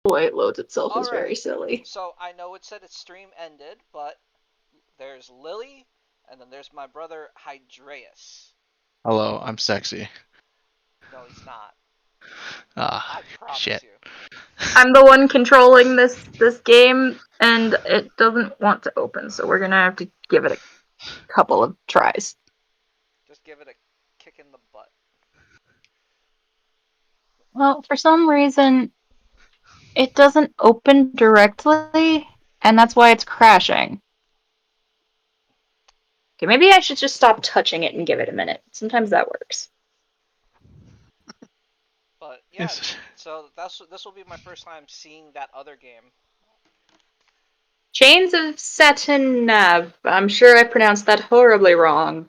The way it loads itself is very Alright, silly. so I know it said its stream ended, but there's Lily, and then there's my brother Hydreas. Hello, I'm sexy. No, he's not. Ah, I promise shit. you. I'm the one controlling this game, and it doesn't want to open, so we're gonna have to give it a couple of tries. Just give it a kick in the butt. Well, for some reason, it doesn't open directly, and that's why it's crashing. Okay, maybe I should just stop touching it and give it a minute. Sometimes that works. But yeah, so this will be my first time seeing that other game. Chains of Satinav. I'm sure I pronounced that horribly wrong.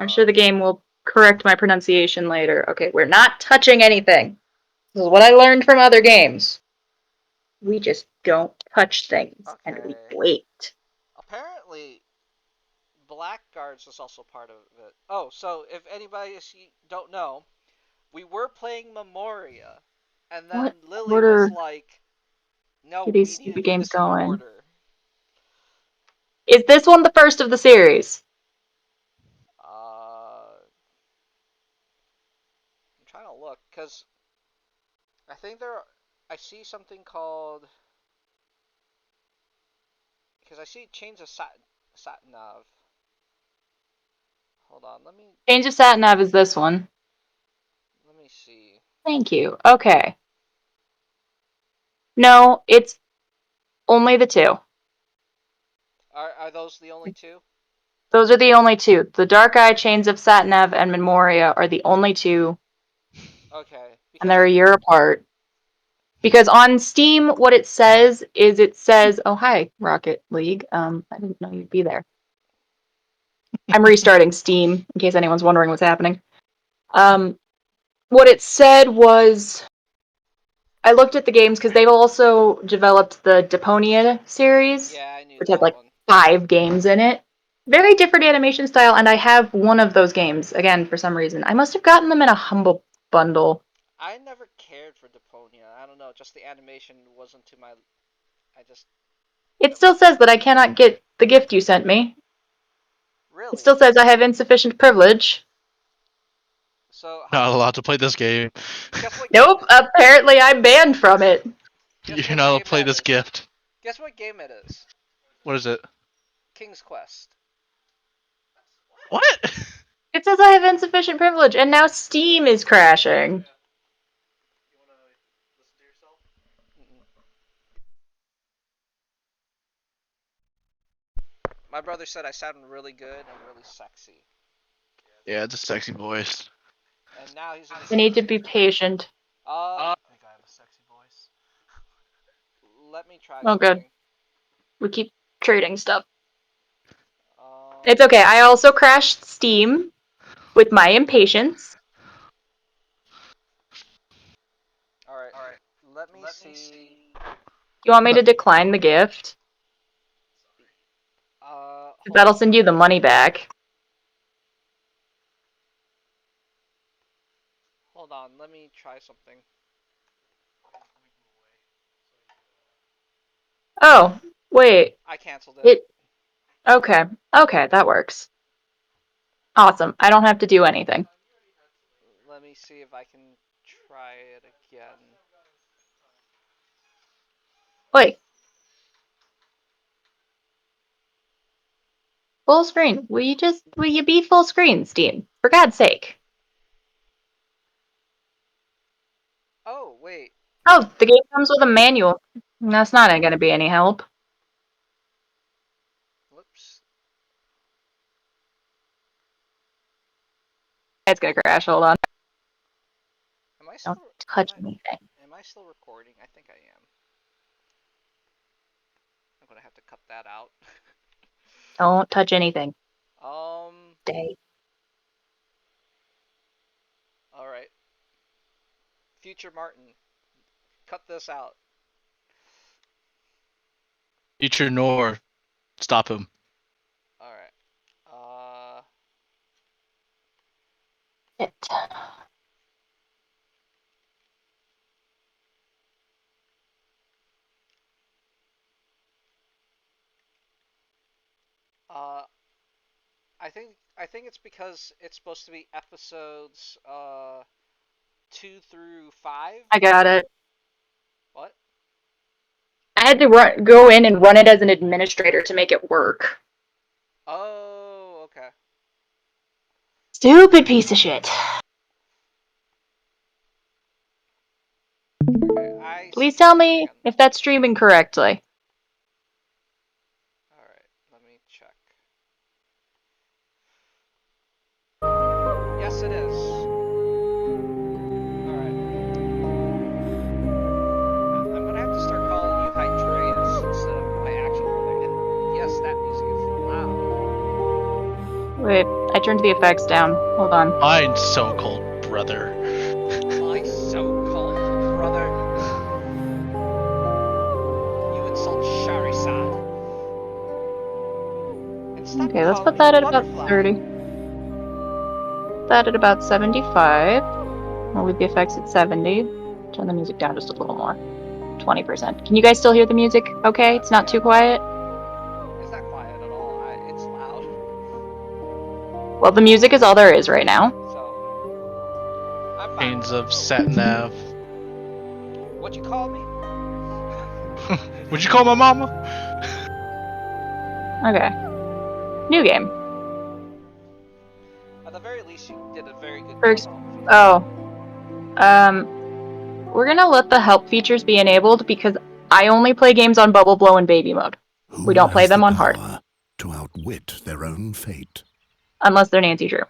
I'm sure Uh, the game will correct my pronunciation later. Okay, we're not touching anything. This is what I learned from other games. We just don't touch things, and we okay. wait. Apparently, Blackguards was also part of it. Oh, so if anybody don't know, we were playing Memoria, and What then Lily was order like, "No, do we these need to stupid do games this in go in? order." Is this one the first of the series? I'm trying to look because I think there. I see something called because I see Chains of Satinav. Hold on, Change of Satinav is this one. let me see. Thank you. Okay. No, it's only the two. Are those the only two? Those are the only two. The Dark Eye, Chains of Satinav, and Memoria are the only two, Okay, and because they're a year apart. Because on Steam, what it says is "Oh hi, Rocket League. I didn't know you'd be there." I'm restarting Steam in case anyone's wondering what's happening. Um, what it said was I looked at the games because they've also developed the Deponia series, yeah, I knew which has that like one. 5 games in it. Very different animation style, and I have one of those games again for some reason. I must have gotten them in a humble bundle. I never cared for Deponia. I don't know, just the animation wasn't to my. I just It still says that I cannot get the gift you sent me. It really. still says I have insufficient privilege. So how Not do allowed to play this game. guess what game? Nope, apparently I'm banned from it. Guess You're what not allowed to game play that this is? gift. Guess what game it is? What is it? King's Quest. What? It says I have insufficient privilege, and now Steam is crashing. Mm-mm. My brother said I sound really good and really sexy, Yeah, it's a sexy voice. and now he's gonna I say, need to be patient. I think I have a sexy voice. Let me try Oh, good. something. We keep trading stuff. Um, It's okay. I also crashed Steam with my impatience. all right. Let me see. You want me to decline the gift? Hold That'll on. send you the money back. Hold on. Let me try something. Oh, wait. I canceled it. It. Okay. Okay, that works. Awesome. I don't have to do anything. Let me see if I can try it again. Wait. Full screen. Will you be full screen, Steam? For God's sake. Oh, wait. Oh, the game comes with a manual. That's not going to be any help. Whoops. It's going to crash. Hold on. Am I Don't still touch anything. am I still recording? I think I am. I'm gonna have to cut that out. Don't touch anything. um. Stay. All right. Future Martin, cut this out. Future Nor. Stop him. All right. It. I think it's because it's supposed to be episodes 2 through 5. I got it. What? I had to go in and run it as an administrator to make it work. Oh, okay. Stupid piece of shit. Okay, I Please see tell something me again. if that's streaming correctly. Alright, let me check. Yes, it is. Alright. I'm gonna have to start calling you Hydreas instead of my actual brother. And yes, that music is loud. Wait, I turned the effects down. Hold on. Mine's so-called brother. My so-called brother. You insult Charizard. And stop Okay, let's calling put me that at about Butterfly. 30. That at about 75. We'll leave the effects at 70. Turn the music down just a little more. 20%. Can you guys still hear the music? Okay, it's not too quiet? It's not quiet at all. It's loud. Well, the music is all there is right now. So, I'm fine. Chains of Satinav. What'd you call me? Would you call my mama? Okay. New game. At the very least, you did a very good For job. we're gonna let the help features be enabled because I only play games on Bubble Blow and Baby mode. We don't play them on hard. To outwit their own fate. Unless they're Nancy Drew.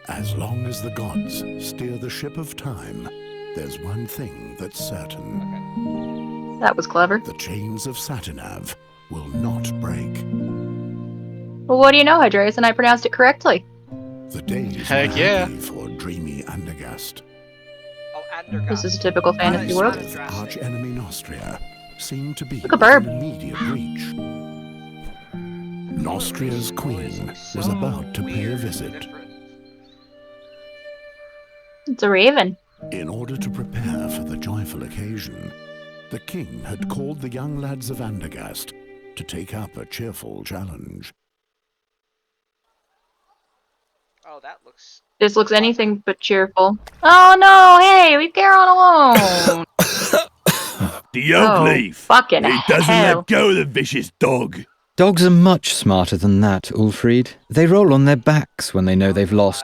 As long as the gods steer the ship of time, there's one thing that's certain. Okay. That was clever. The chains of Satinav will not break. Well, what do you know, Hydreas? And I pronounced it correctly. The days Heck were yeah. happy for dreamy Andergast. Oh, Andergast. This is a typical fantasy Elizabeth, world. arch-enemy Nostria, seemed to be Look, a bird. within immediate reach. Nostria's queen was about to pay a visit. It's a raven. In order to prepare for the joyful occasion, the king had called the young lads of Andergast to take up a cheerful challenge. Oh, that looks... This looks anything but cheerful. Oh no, hey, leave Garon alone! The oak leaf. Fucking He doesn't hell. let go of the vicious dog. Dogs are much smarter than that, Ulfried. They roll on their backs when they know they've lost.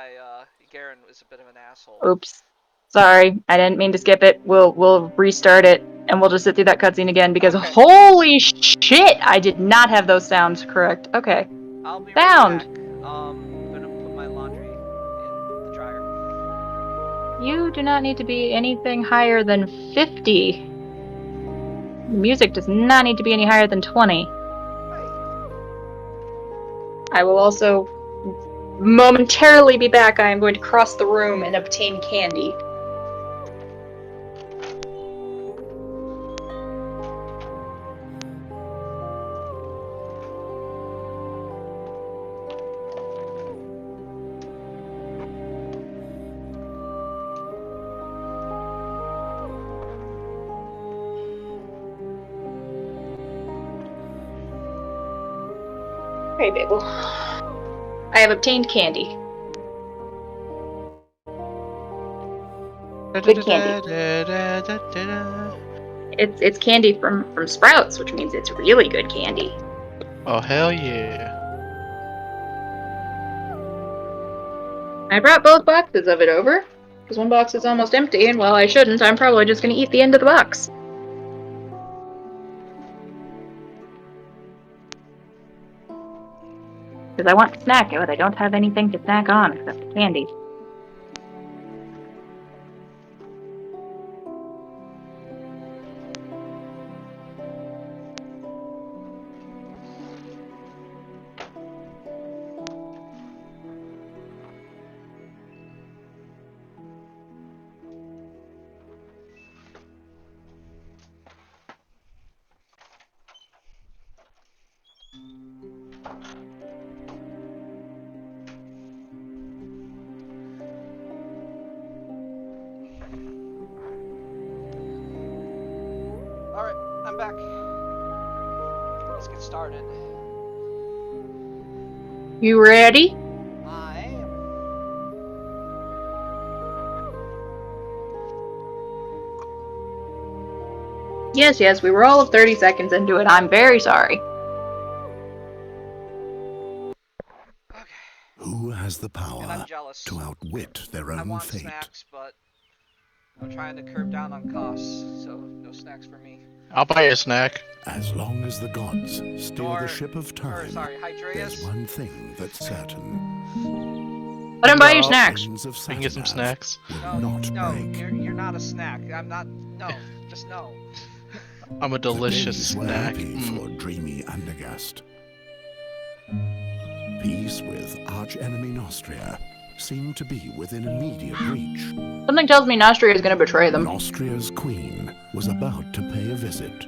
Garen was a bit of an asshole. Oops. Sorry, I didn't mean to skip it. We'll restart it, and we'll just sit through that cutscene again, because Okay. holy shit, I did not have those sounds correct. Okay. I'll be Sound. right back. I'm gonna put my laundry in the dryer. You do not need to be anything higher than 50. The music does not need to be any higher than 20. I will also momentarily be back. I am going to cross the room and obtain candy. Okay, Babel. I have obtained candy. Good candy. It's candy from Sprouts, which means it's really good candy. Oh, hell yeah. I brought both boxes of it over, because one box is almost empty, and while I shouldn't, I'm probably just going to eat the end of the box. Because I want to snack it, but I don't have anything to snack on except the candy. Alright, I'm back. let's get started. You ready? I am. Yes, we were all of 30 seconds into it. I'm very sorry. Okay. Who has the And power I'm jealous. to outwit their I own want fate? snacks, but I'm trying to curb down on costs, so no snacks for me. I'll buy you a snack. As long as the gods steer the ship of Or, time, sorry, there's Hydreas. one thing that's certain. Let him buy you Go out. snacks. Chains of We can get some Satinav snacks. will not break. You're not a snack. I'm not. No, just no. I'm a delicious The days were snack. happy for dreamy Andergast. Peace with arch-enemy Nostria seemed to be within immediate reach. Something tells me Nostria is going to betray them. Nostria's queen was about to pay a visit.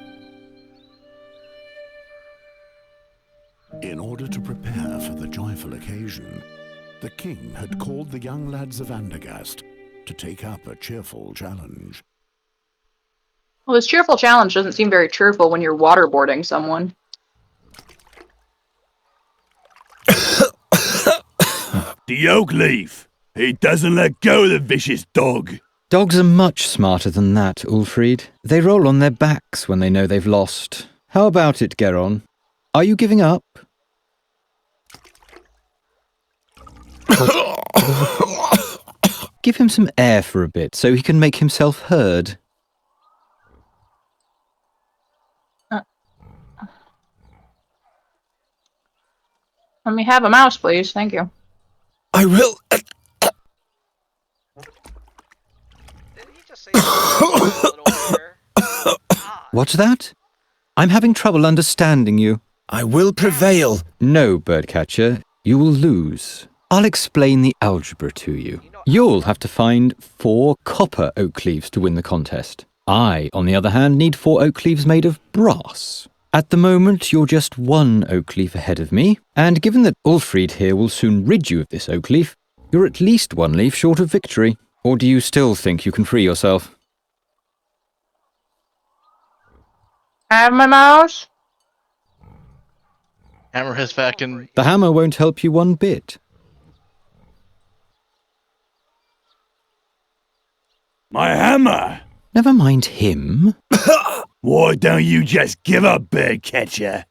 In order to prepare for the joyful occasion, the king had called the young lads of Andergast to take up a cheerful challenge. Well, this cheerful challenge doesn't seem very cheerful when you're waterboarding someone. The oak leaf. He doesn't let go of the vicious dog. Dogs are much smarter than that, Ulfried. They roll on their backs when they know they've lost. How about it, Geron? Are you giving up? Give him some air for a bit so he can make himself heard. Let me have a mouse, please. Thank you. I will. Didn't he just say something a little weird? Ah, What's that? I'm having trouble understanding you. I will prevail. No, Birdcatcher, you will lose. I'll explain the algebra to you. You'll have to find 4 copper oak leaves to win the contest. I, on the other hand, need 4 oak leaves made of brass. At the moment, you're just 1 oak leaf ahead of me, and given that Ulfried here will soon rid you of this oak leaf, you're at least 1 leaf short of victory. Or do you still think you can free yourself? Have my mouse? Hammer his back in. The hammer won't help you one bit. My hammer. Never mind him. Why don't you just give up, Birdcatcher?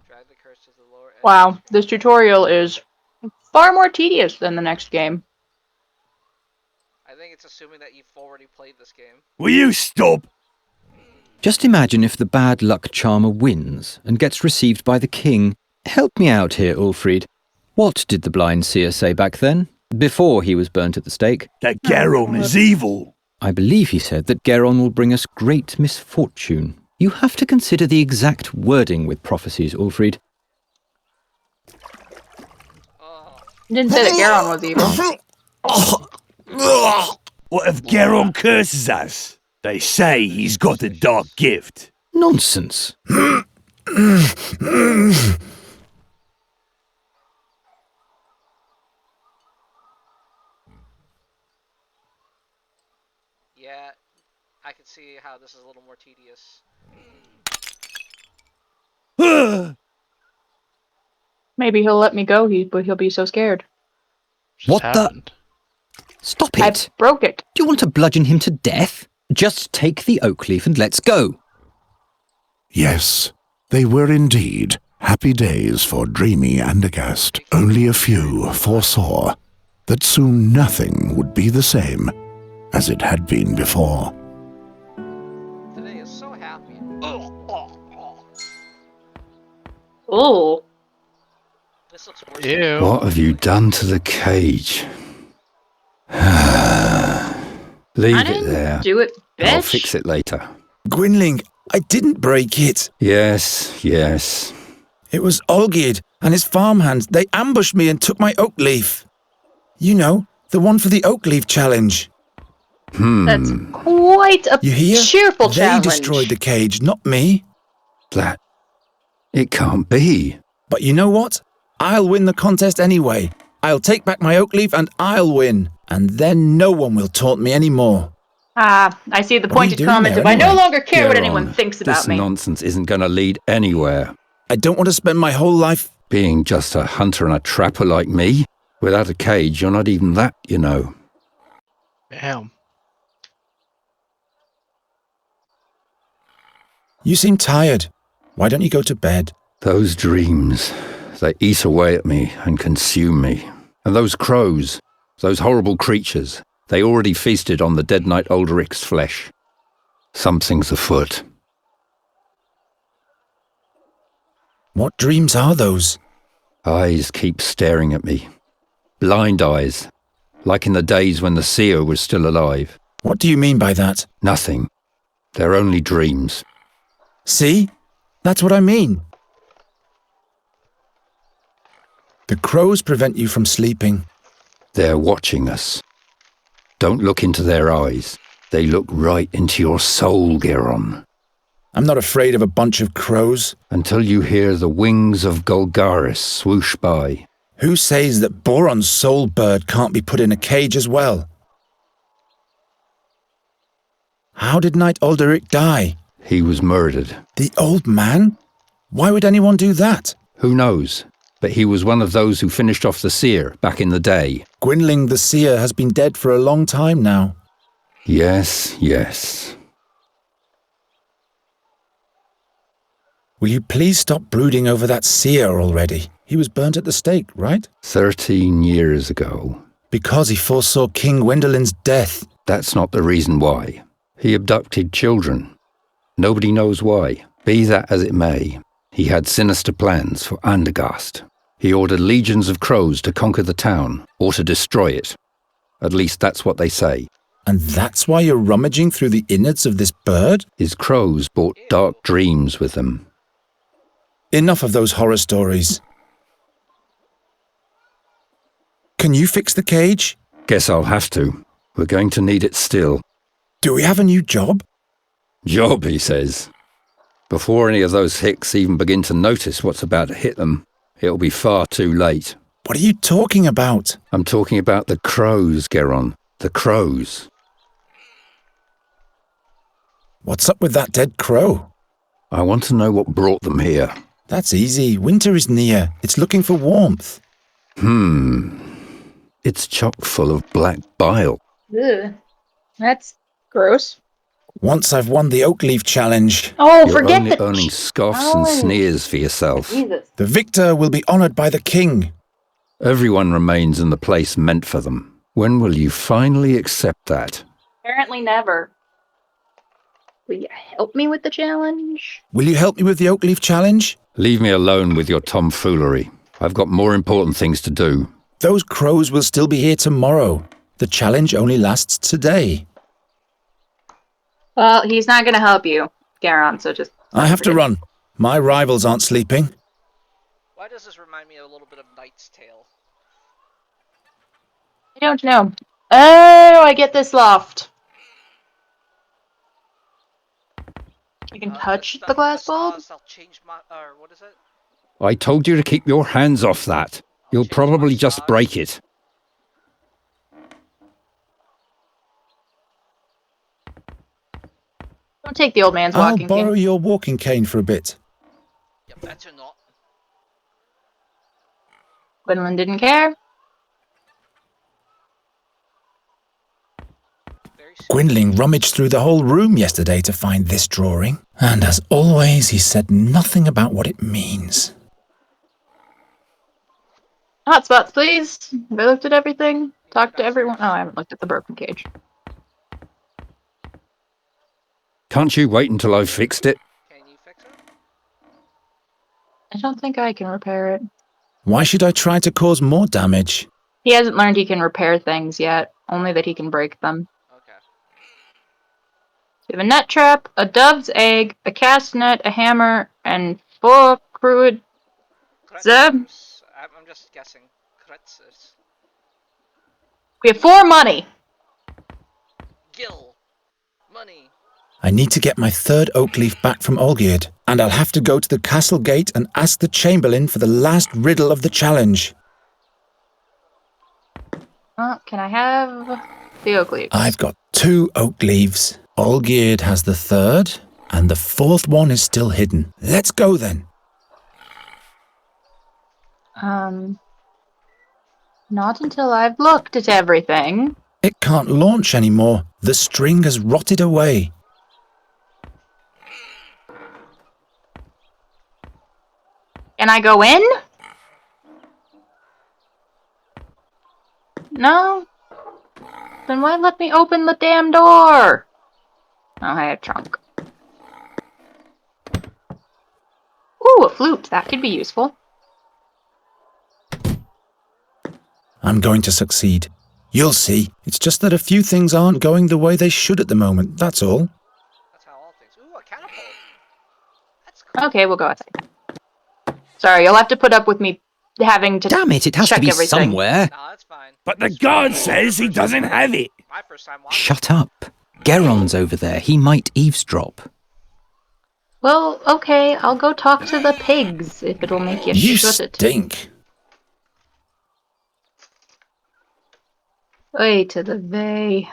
drive the curse to the lower edge. Wow, this tutorial is far more tedious than the next game. I think it's assuming that you've already played this game. Will you stop? Just imagine if the bad luck charmer wins and gets received by the king. Help me out here, Ulfried. What did the blind seer say back then, before he was burnt at the stake? That Garon is evil. I believe he said that Geron will bring us great misfortune. You have to consider the exact wording with prophecies, Ulfried. Oh, He didn't say that Garon was evil. What if Garon curses us? They say he's got a dark gift. Nonsense. yeah. I can see how this is a little more tedious. Maybe he'll let me go, but he'll be so scared. Just What the- happened. Stop I it. broke it. Do you want to bludgeon him to death? Just take the oak leaf and let's go. Yes, they were indeed happy days for dreamy Andergast. Only a few foresaw that soon nothing would be the same as it had been before. Today is so happy. Ooh. This looks worse. Ew. What have you done to the cage? Leave I it didn't there. do it, bitch. I'll fix it later. Gwynling, I didn't break it. Yes. It was Olgierd and his farmhands. They ambushed me and took my oak leaf. You know, the one for the oak leaf challenge. That's quite a You hear? cheerful They challenge. destroyed the cage, not me. That... It can't be. But you know what? I'll win the contest anyway. I'll take back my oak leaf and I'll win. And then no one will taunt me anymore. I see the What are you pointed doing comment there of I no anyway? longer care what anyone Geron, thinks about this me. nonsense isn't going to lead anywhere. I don't want to spend my whole life... Being just a hunter and a trapper like me, without a cage, you're not even that, you know. Damn. You seem tired. Why don't you go to bed? Those dreams, they eat away at me and consume me. And those crows, those horrible creatures, they already feasted on the dead knight Ulderic's flesh. Something's afoot. What dreams are those? Eyes keep staring at me. Blind eyes, like in the days when the seer was still alive. What do you mean by that? Nothing. They're only dreams. See? That's what I mean. The crows prevent you from sleeping. They're watching us. Don't look into their eyes. They look right into your soul, Geron. I'm not afraid of a bunch of crows. Until you hear the wings of Golgaris swoosh by. Who says that Boron's soul bird can't be put in a cage as well? How did Knight Ulderic die? He was murdered. The old man? Why would anyone do that? Who knows? But he was one of those who finished off the seer back in the day. Gwynling the seer has been dead for a long time now. Yes, yes. Will you please stop brooding over that seer already? He was burnt at the stake, right? 13 years ago. Because he foresaw King Gwendolen's death. That's not the reason why. He abducted children. Nobody knows why. Be that as it may, he had sinister plans for Andergast. He ordered legions of crows to conquer the town, or to destroy it. At least that's what they say. And that's why you're rummaging through the innards of this bird? His crows brought dark dreams with them. Enough of those horror stories. Can you fix the cage? Guess I'll have to. We're going to need it still. Do we have a new job? Job, he says. Before any of those hicks even begin to notice what's about to hit them, it'll be far too late. What are you talking about? I'm talking about the crows, Geron. The crows. What's up with that dead crow? I want to know what brought them here. That's easy. Winter is near. It's looking for warmth. It's chock full of black bile. Ugh. That's gross. Once I've won the Oakleaf Challenge, Oh, You're forget only the earning scoffs and challenge. sneers for yourself. Jesus. the victor will be honored by the king. Everyone remains in the place meant for them. When will you finally accept that? Apparently never. Will you help me with the challenge? Will you help me with the Oakleaf Challenge? Leave me alone with your tomfoolery. I've got more important things to do. Those crows will still be here tomorrow. The challenge only lasts today. Well, he's not going to help you, Garon, so just... I have to run. My rivals aren't sleeping. Why does this remind me a little bit of Knight's Tale? I don't know. Oh, I get this loft. You can touch the glass bulb? I'll change my, what is it? I told you to keep your hands off that. You'll probably just break it. Don't take the old man's I'll walking borrow cane. your walking cane for a bit. You better not. Gwendolyn didn't care. Very soon. Gwynling rummaged through the whole room yesterday to find this drawing. And as always, he said nothing about what it means. Hotspots, please. Have I looked at everything? Talked to everyone? Oh, I haven't looked at the broken cage. Can't you wait until I've fixed it? Can you fix it? I don't think I can repair it. Why should I try to cause more damage? He hasn't learned he can repair things yet, only that he can break them. Okay. We have a net trap, a dove's egg, a cast net, a hammer, and 4 crude. Zeb? I'm just guessing. Kretzers. We have 4 money. Gil. Money. I need to get my third oak leaf back from Olgierd, and I'll have to go to the castle gate and ask the chamberlain for the last riddle of the challenge. Can I have the oak leaves? I've got 2 oak leaves. Olgierd has the 3rd, and the 4th one is still hidden. Let's go then. Not until I've looked at everything. It can't launch anymore. The string has rotted away. Can I go in? No? Then why let me open the damn door? Oh, I have a trunk. Ooh, a flute. That could be useful. I'm going to succeed. You'll see. It's just that a few things aren't going the way they should at the moment, that's all. That's how all things. Ooh, a catapult. That's cool. Okay, we'll go outside. Sorry, you'll have to put up with me having to Damn it has check to be everything. somewhere. No, that's fine. But the guard says he doesn't have it. My first time watching. Shut up. Geron's over there. He might eavesdrop. Well, okay, I'll go talk to the pigs, if it'll make you You shut it. stink. Way to the bay.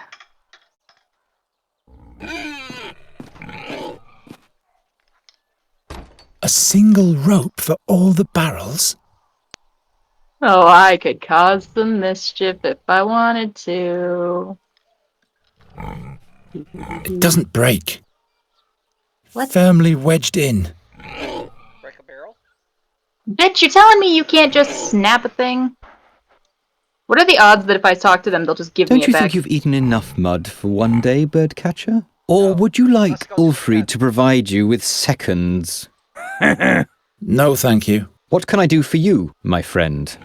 A single rope for all the barrels? Oh, I could cause some mischief if I wanted to. It doesn't break. What? Firmly wedged in. Break a barrel? Bitch, you're telling me you can't just snap a thing? What are the odds that if I talk to them, they'll just give Don't me you it back? think you've eaten enough mud for one day, birdcatcher? Or would you like Ulfried to provide you with seconds? No, thank you. What can I do for you, my friend?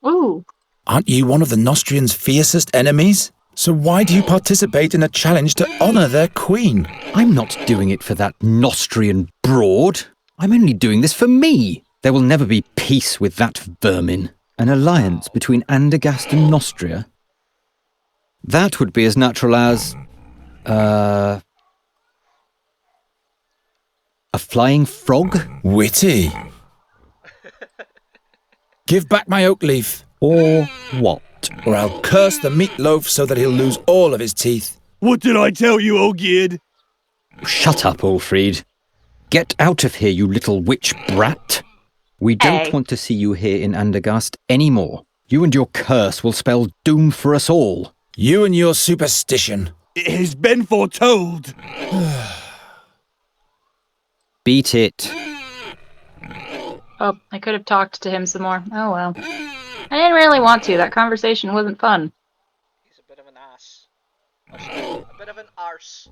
Ooh. Aren't you one of the Nostrians' fiercest enemies? So why do you participate in a challenge to honour their queen? I'm not doing it for that Nostrian broad. I'm only doing this for me. There will never be peace with that vermin. An alliance between Andergast and Nostria? That would be as natural as... a flying frog? Witty. Give back my oak leaf, Or what? or I'll curse the meatloaf so that he'll lose all of his teeth. What did I tell you, Olgierd? Shut up, Ulfried. Get out of here, you little witch brat. We don't Hey. want to see you here in Andergast anymore. You and your curse will spell doom for us all. You and your superstition. It has been foretold. Beat it. Oh, I could have talked to him some more. Oh well. I didn't really want to. That conversation wasn't fun. He's a bit of an ass. Oh, sorry. A bit of an arse.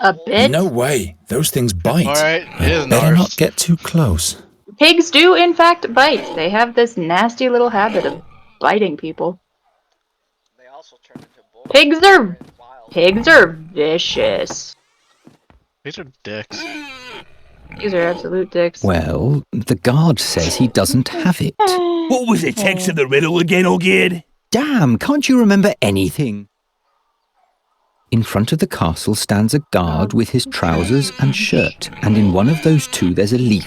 A bit? No way. Those things bite. Alright, it is an Better arse. not get too close. Pigs do, in fact, bite. They have this nasty little habit of biting people. They also turn into bulls. Pigs They're are... wild. Pigs are vicious. These are dicks. These are absolute dicks. Well, the guard says he doesn't have it. What was the text of the riddle again, Olgierd? Damn, can't you remember anything? In front of the castle stands a guard with his trousers and shirt, and in one of those two there's a leaf.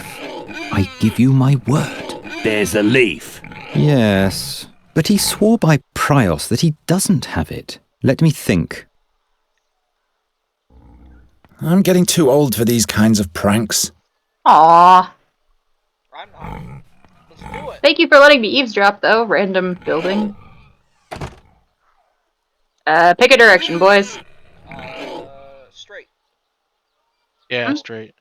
I give you my word. There's a leaf. Yes, but he swore by Prios that he doesn't have it. Let me think. I'm getting too old for these kinds of pranks. Aww. I'm not. Let's do it. Thank you for letting me eavesdrop, though, random building. Pick a direction, boys. Straight. Yeah, straight.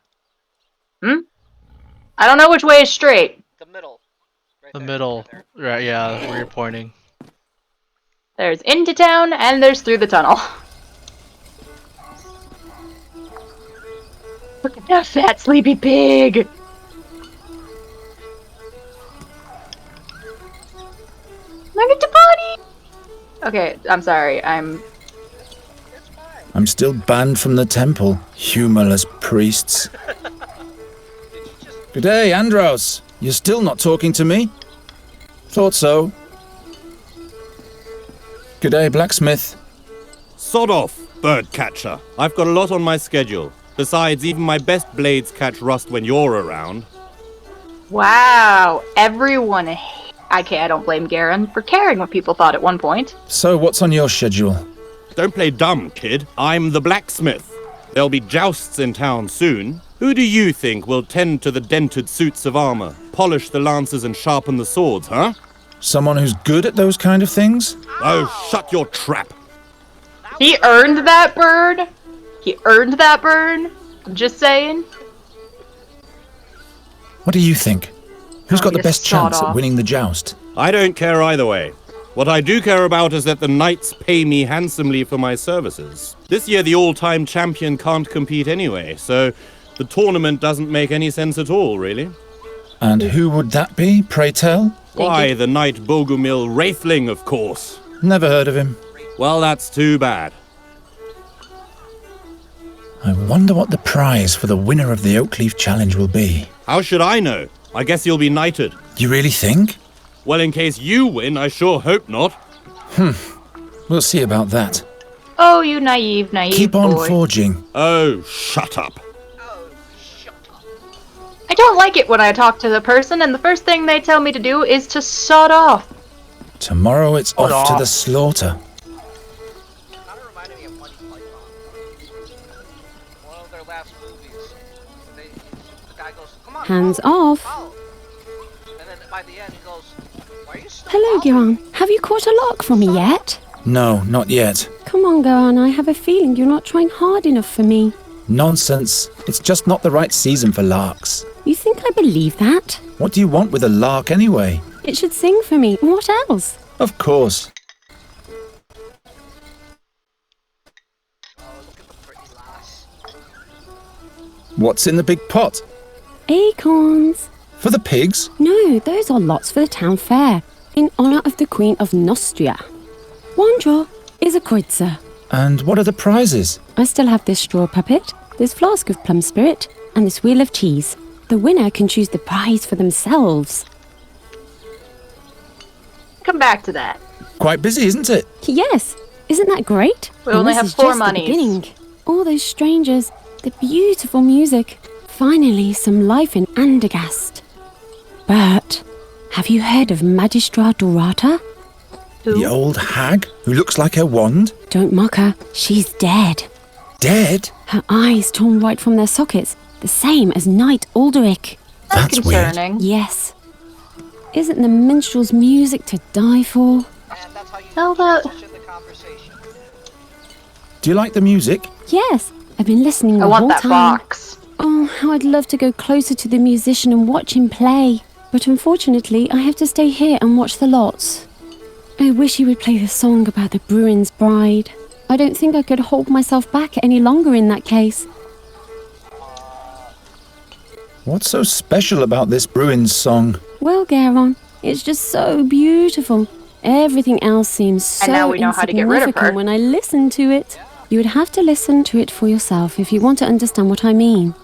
I don't know which way is straight. The middle. Right The there, middle. right there. Right, yeah, where you're pointing. There's into town, and there's through the tunnel. Look at that fat, sleepy pig! Look at the body! Okay, I'm sorry, It's fine. I'm still banned from the temple. Humorless priests. Did you just... Good day, Andros. You're still not talking to me? Thought so. Good day, blacksmith. Sod off, bird catcher. I've got a lot on my schedule. Besides, even my best blades catch rust when you're around. Wow, everyone... I don't blame Garen for caring what people thought at one point. So, what's on your schedule? Don't play dumb, kid. I'm the blacksmith. There'll be jousts in town soon. Who do you think will tend to the dented suits of armor, polish the lances and sharpen the swords, huh? Someone who's good at those kind of things? Oh, shut your trap. He earned that bird. He earned that bird. I'm just saying. What do you think? Who's got the you best sawed chance at off. winning the joust? I don't care either way. What I do care about is that the knights pay me handsomely for my services. This year the all-time champion can't compete anyway, so the tournament doesn't make any sense at all, really. And who would that be, pray tell? Why, the knight Bogumil Wraithling, of course. Never heard of him. Well, that's too bad. I wonder what the prize for the winner of the Oakleaf Challenge will be. How should I know? I guess you'll be knighted. You really think? Well, in case you win, I sure hope not. We'll see about that. Oh, you naive Keep on boy. forging. Oh, shut up. I don't like it when I talk to the person and the first thing they tell me to do is to sod off. Tomorrow it's off to the slaughter. Kind of reminded me of Monty Python. One of their last movies. The guy goes, "Come on, Hands follow, off. follow." And then by the end he goes, "Why are you still Hello, following?" Giron. Have you caught a lark for me yet? No, not yet. Come on, Giron. I have a feeling you're not trying hard enough for me. Nonsense. It's just not the right season for larks. You think I believe that? What do you want with a lark anyway? It should sing for me. What else? Of course. Oh, look at the pretty lass. What's in the big pot? Acorns. For the pigs? No, those are lots for the town fair, in honour of the Queen of Nostria. One draw is a kreutzer. And what are the prizes? I still have this straw puppet, this flask of plum spirit, and this wheel of cheese. The winner can choose the prize for themselves. Come back to that. Quite busy, isn't it? Yes, isn't that great? We And only this have is 4 just the monies. beginning. All those strangers, the beautiful music. Finally, some life in Andergast. But, have you heard of Magistra Dorata? The old hag who looks like her wand? Don't mock her, she's dead. Dead? Her eyes torn right from their sockets, the same as Knight Alderic. That's weird. Concerning. Yes. Isn't the minstrel's music to die for? And that's how you How about- transition the conversation. Do you like the music? Yes, I've been listening the I want whole that time. box. Oh, how I'd love to go closer to the musician and watch him play. But unfortunately, I have to stay here and watch the lots. I wish he would play the song about the Bruin's bride. I don't think I could hold myself back any longer in that case. What's so special about this Bruins song? Well, Garon, it's just so beautiful. Everything else seems so And now we know how to get rid of insignificant her. when I listen to it. You would have to listen to it for yourself if you want to understand what I mean.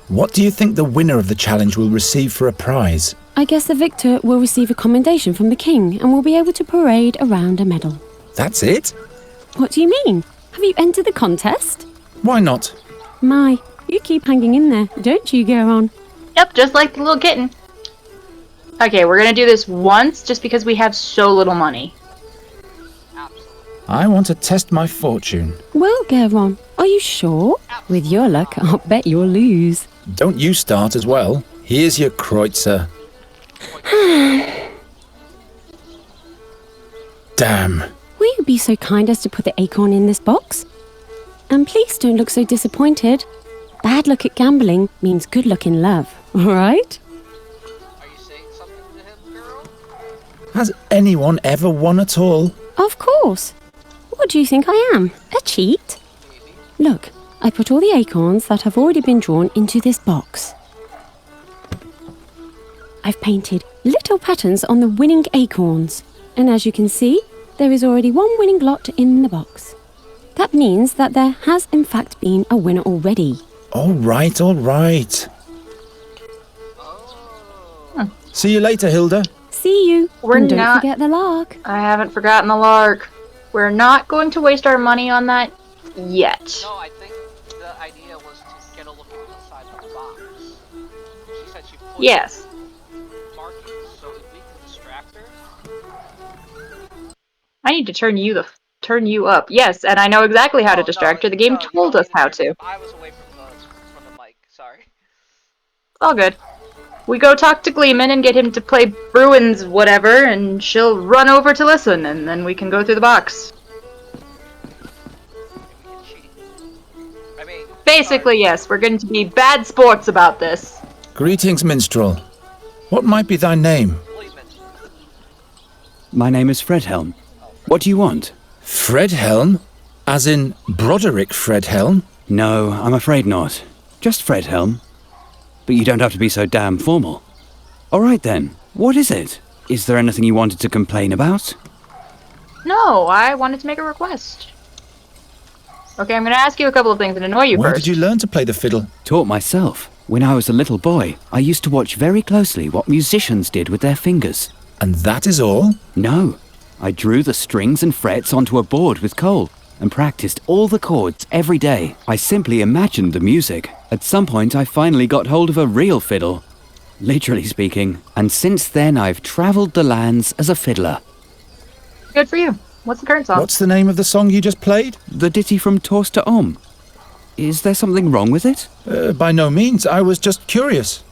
What do you think the winner of the challenge will receive for a prize? I guess the victor will receive a commendation from the king and will be able to parade around a medal. That's it? What do you mean? Have you entered the contest? Why not? My, you keep hanging in there, don't you, Garon? Yep, just like the little kitten. Okay, we're gonna do this once just because we have so little money. I want to test my fortune. Well, Garon, are you sure? With your luck, I'll bet you'll lose. Don't you start as well. Here's your kreutzer. Damn. Will you be so kind as to put the acorn in this box? And please don't look so disappointed. Bad luck at gambling means good luck in love, alright? Are you saying something to him, girl? Has anyone ever won at all? Of course. What do you think I am? A cheat? Look, I put all the acorns that have already been drawn into this box. I've painted little patterns on the winning acorns. And as you can see, there is already one winning lot in the box. That means that there has in fact been a winner already. All right, all right. See you later, Hilda. See you. We're and don't not- forget the lark. I haven't forgotten the lark. We're not going to waste our money on that yet. No, I think the idea was to get a look inside the box. She said she put Yes. markings need to turn you up. Yes, and I know exactly how to distract her. The game told us how to. I was away from the mic. Sorry. It's all good. We go talk to Gleeman and get him to play Bruins whatever, and she'll run over to listen, and then we can go through the box. I mean, basically, yes, we're going to be bad sports about this. Greetings, minstrel. What might be thy name? My name is Fredhelm. What do you want? Fredhelm? As in Broderick Fredhelm? No, I'm afraid not. Just Fredhelm. But you don't have to be so damn formal. All right then, what is it? Is there anything you wanted to complain about? No, I wanted to make a request. Okay, I'm going to ask you a couple of things and annoy you Where first. did you learn to play the fiddle? Taught myself. When I was a little boy, I used to watch very closely what musicians did with their fingers. And that is all? No. I drew the strings and frets onto a board with coal and practiced all the chords every day. I simply imagined the music. At some point, I finally got hold of a real fiddle, literally speaking, and since then I've travelled the lands as a fiddler. Good for you. What's the current song? What's the name of the song you just played? The ditty from Torsta Om. Is there something wrong with it? By no means, I was just curious.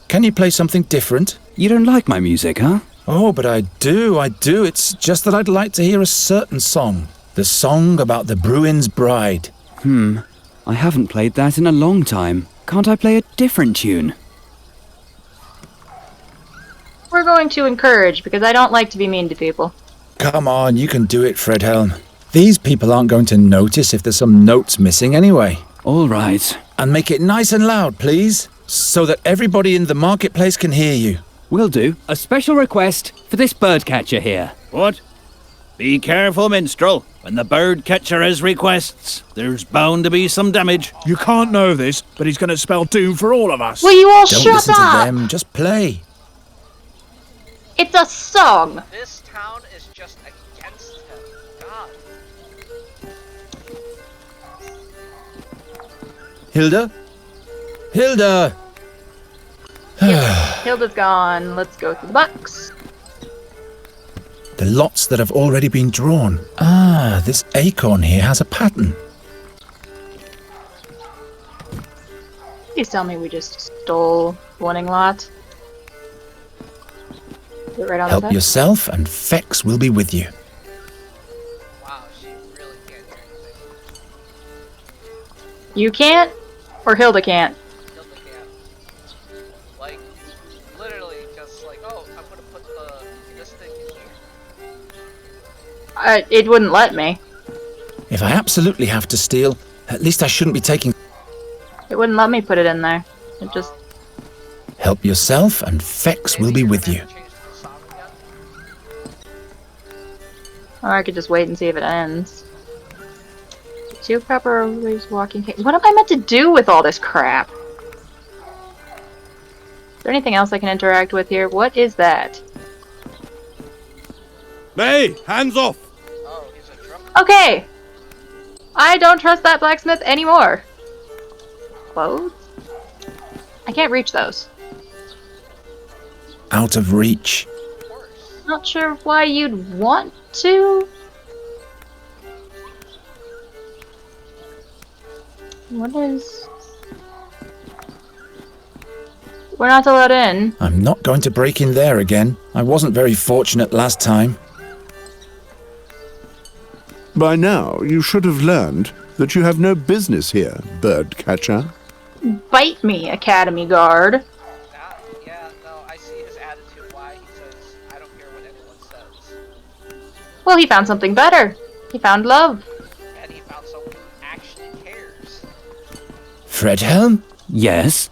Can you play something different? You don't like my music, huh? Oh, but I do. It's just that I'd like to hear a certain song. The song about the Bruin's bride. I haven't played that in a long time. Can't I play a different tune? We're going to encourage, because I don't like to be mean to people. Come on, you can do it, Fredhelm. These people aren't going to notice if there's some notes missing anyway. All right. And make it nice and loud, please, so that everybody in the marketplace can hear you. Will do. A special request for this birdcatcher here. What? Be careful, minstrel. When the birdcatcher has requests, there's bound to be some damage. You can't know this, but he's going to spell doom for all of us. Will you all Don't shut listen up? to them, just play. It's a song. This town is just against him. God. Hilda? Hilda! Yep, Hilda's gone. Let's go through the box. The lots that have already been drawn. Ah, this acorn here has a pattern. Please tell me we just stole winning lot. Is it right on Help the yourself and Fex will be with you. Wow, she really can't hear anything. You can't? Or Hilda can't? Hilda can't. Like, literally just like, oh, I'm gonna put this thing in here. It wouldn't let me. If I absolutely have to steal, at least I shouldn't be taking... It wouldn't let me put it in there. It just... Help yourself and Fex will be with you. Or I could just wait and see if it ends. 2 proper overlays walking... What am I meant to do with all this crap? Is there anything else I can interact with here? What is that? Nay, hands off! Oh, he's a drunk. Okay! I don't trust that blacksmith anymore. Clothes? I can't reach those. Out of reach. Not sure why you'd want to. What is... We're not allowed in. I'm not going to break in there again. I wasn't very fortunate last time. By now, you should have learned that you have no business here, birdcatcher. Bite me, Academy Guard. Yeah, no, I see his attitude, why he says, I don't care what anyone says. Well, he found something better. He found love. And he found someone who actually cares. Fredhelm? Yes?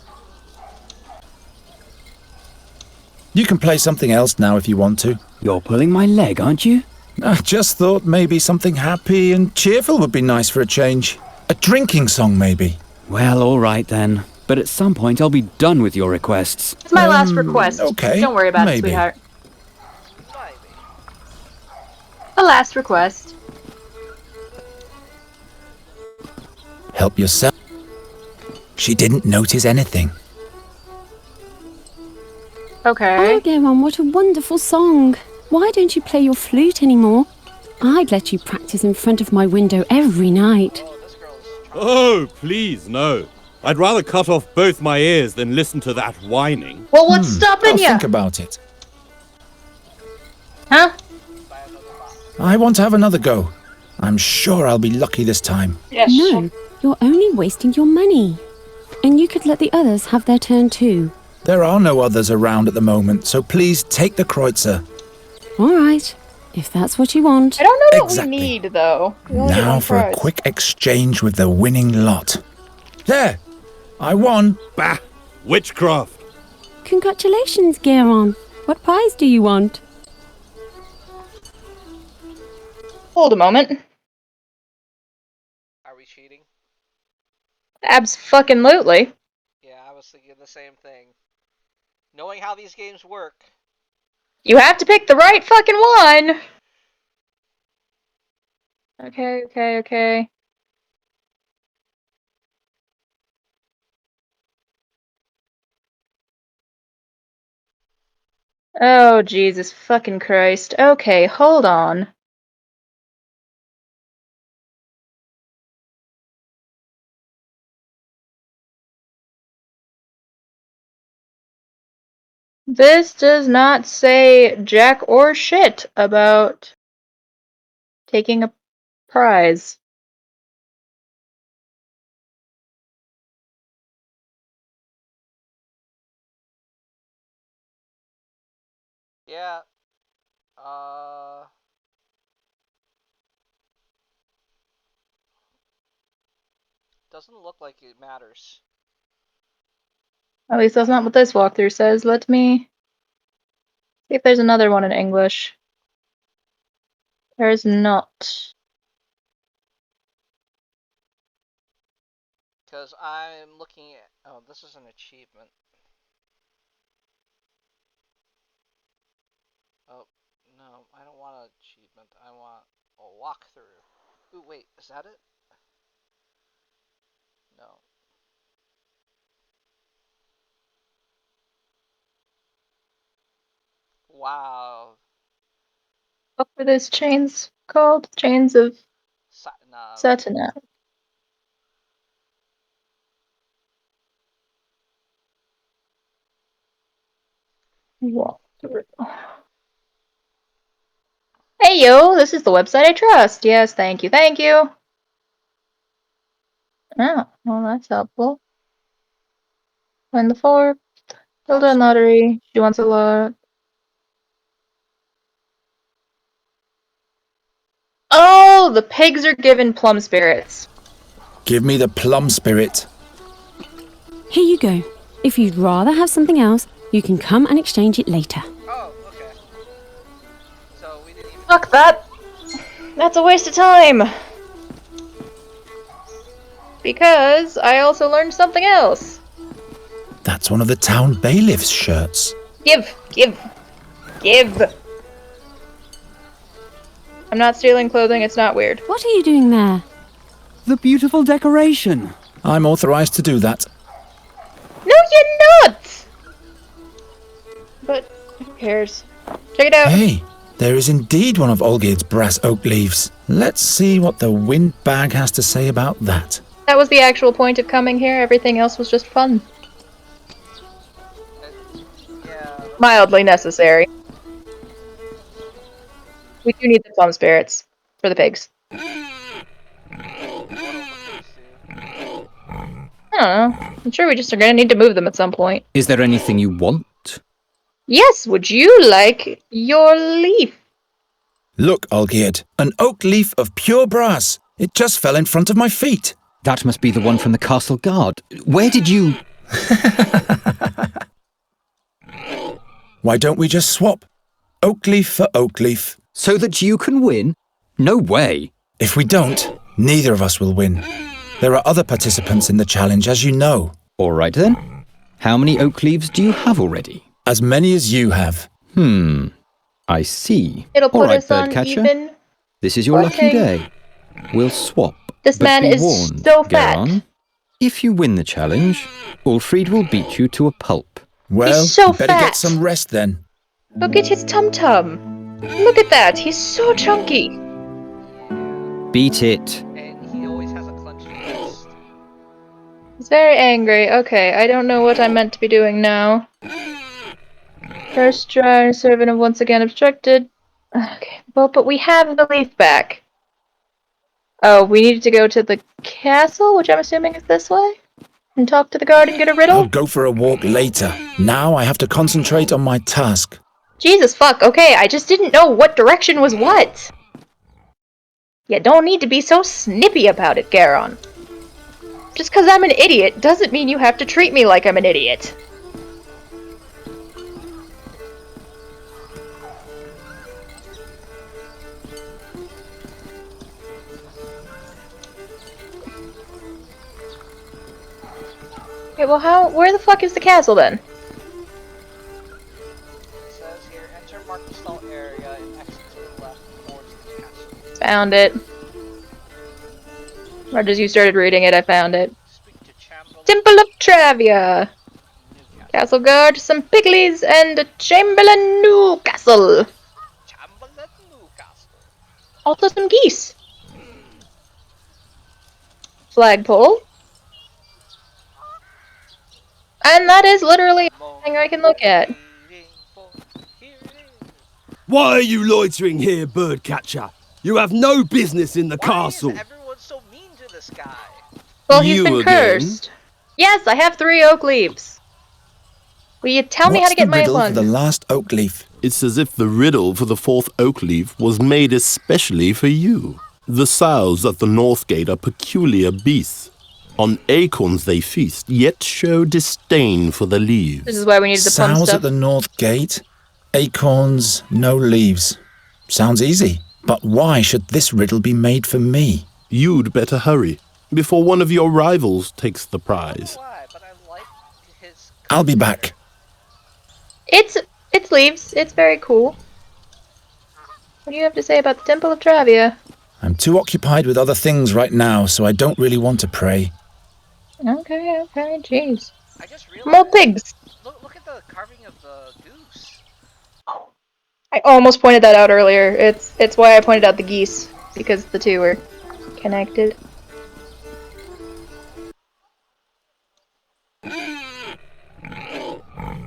You can play something else now if you want to. You're pulling my leg, aren't you? I just thought maybe something happy and cheerful would be nice for a change. A drinking song, maybe. Well, all right then. But at some point I'll be done with your requests. It's my last request. Okay, Don't worry about it, maybe. sweetheart. A last request. Help yourself. She didn't notice anything. Okay. Oh, Geron, what a wonderful song. Why don't you play your flute anymore? I'd let you practice in front of my window every night. Oh, please, no. I'd rather cut off both my ears than listen to that whining. Well, what's stopping I'll you? think about it. Huh? I want to have another go. I'm sure I'll be lucky this time. Yes. No, you're only wasting your money. And you could let the others have their turn too. There are no others around at the moment, so please take the kreutzer. All right, if that's what you want. I don't know what Exactly. we need, though. We only get Now one for a prize. quick exchange with the winning lot. There! I won! Bah! Witchcraft! Congratulations, Geron. What prize do you want? Hold a moment. Are we cheating? Abs-fucking-lutely. Yeah, I was thinking the same thing. Knowing how these games work. You have to pick the right fucking one! Okay. Oh, Jesus fucking Christ. Okay, hold on. This does not say jack or shit about taking a prize. Yeah. Doesn't look like it matters. At least that's not what this walkthrough says. Let me see if there's another one in English. There's not. Because I'm looking at... Oh, this is an achievement. Oh, no, I don't want an achievement. I want a walkthrough. Ooh, wait, is that it? No. Wow. What were those chains called? Chains of Satinav. Satinav. Walkthrough. Hey yo, this is the website I trust. Yes, thank you. Oh, well, that's helpful. Win the 4. Hilda and lottery. She wants a lot. Oh, the pigs are given plum spirits. Give me the plum spirit. Here you go. If you'd rather have something else, you can come and exchange it later. Oh, okay. So we didn't even... Fuck that. That's a waste of time. Because I also learned something else. That's one of the town bailiff's shirts. Give. I'm not stealing clothing, it's not weird. What are you doing there? The beautiful decoration. I'm authorized to do that. No, you're not! But who cares? Check it out. Hey, there is indeed one of Olgierd's brass oak leaves. Let's see what the windbag has to say about that. That was the actual point of coming here. Everything else was just fun. Yeah. Mildly necessary. We do need the plum spirits for the pigs. I don't know. I'm sure we just are gonna need to move them at some point. Is there anything you want? Yes, would you like your leaf? Look, Olgierd, an oak leaf of pure brass. It just fell in front of my feet. That must be the one from the castle guard. Where did you... Why don't we just swap? Oak leaf for oak leaf. So that you can win? No way. If we don't, neither of us will win. There are other participants in the challenge, as you know. All right then. How many oak leaves do you have already? As many as you have. I see. It'll All put right, us on Birdcatcher. even. This is your lucky footing. day. We'll swap. This But man be is warned, so fat. Geron, if you win the challenge, Ulfried will beat you to a pulp. Well, He's so better fat. get some rest then. Go get his tum-tum. Look at that, he's so chunky. Beat it. And he always has a clenched fist. He's very angry. Okay, I don't know what I'm meant to be doing now. First try, servant of once again obstructed. Okay, well, but we have the leaf back. Oh, we needed to go to the castle, which I'm assuming is this way? And talk to the guard and get a riddle? I'll go for a walk later. Now I have to concentrate on my task. Jesus fuck, okay, I just didn't know what direction was what. You don't need to be so snippy about it, Garon. Just because I'm an idiot doesn't mean you have to treat me like I'm an idiot. Okay, well where the fuck is the castle then? It says here, enter Markstall area and exit to the left towards the castle. Found it. Right as you started reading it, I found it. Speak to Chamberlain. Temple of Travia. Castle guard, some piglies, and a Chamberlain Newcastle. Chamberlain Newcastle. Also some geese. Flagpole. And that is literally everything I can look at. Why are you loitering here, birdcatcher? You have no business in the castle. Why is everyone so mean to this guy? Well, he's been cursed. Yes, I have 3 oak leaves. Will you tell me how to get my riddle for one? the last oak leaf? It's as if the riddle for the 4th oak leaf was made especially for you. The sows at the north gate are peculiar beasts. On acorns they feast, yet show disdain for the leaves. This is why we needed the plum Sows stuff. at the north gate, acorns, no leaves. Sounds easy, but why should this riddle be made for me? You'd better hurry, before one of your rivals takes the prize. Why, but I like his... I'll be back. It's leaves. It's very cool. What do you have to say about the Temple of Travia? I'm too occupied with other things right now, so I don't really want to pray. Okay, jeez. I just realized... More pigs! Look at the carving of the goose. I almost pointed that out earlier. It's why I pointed out the geese. Because the two were connected.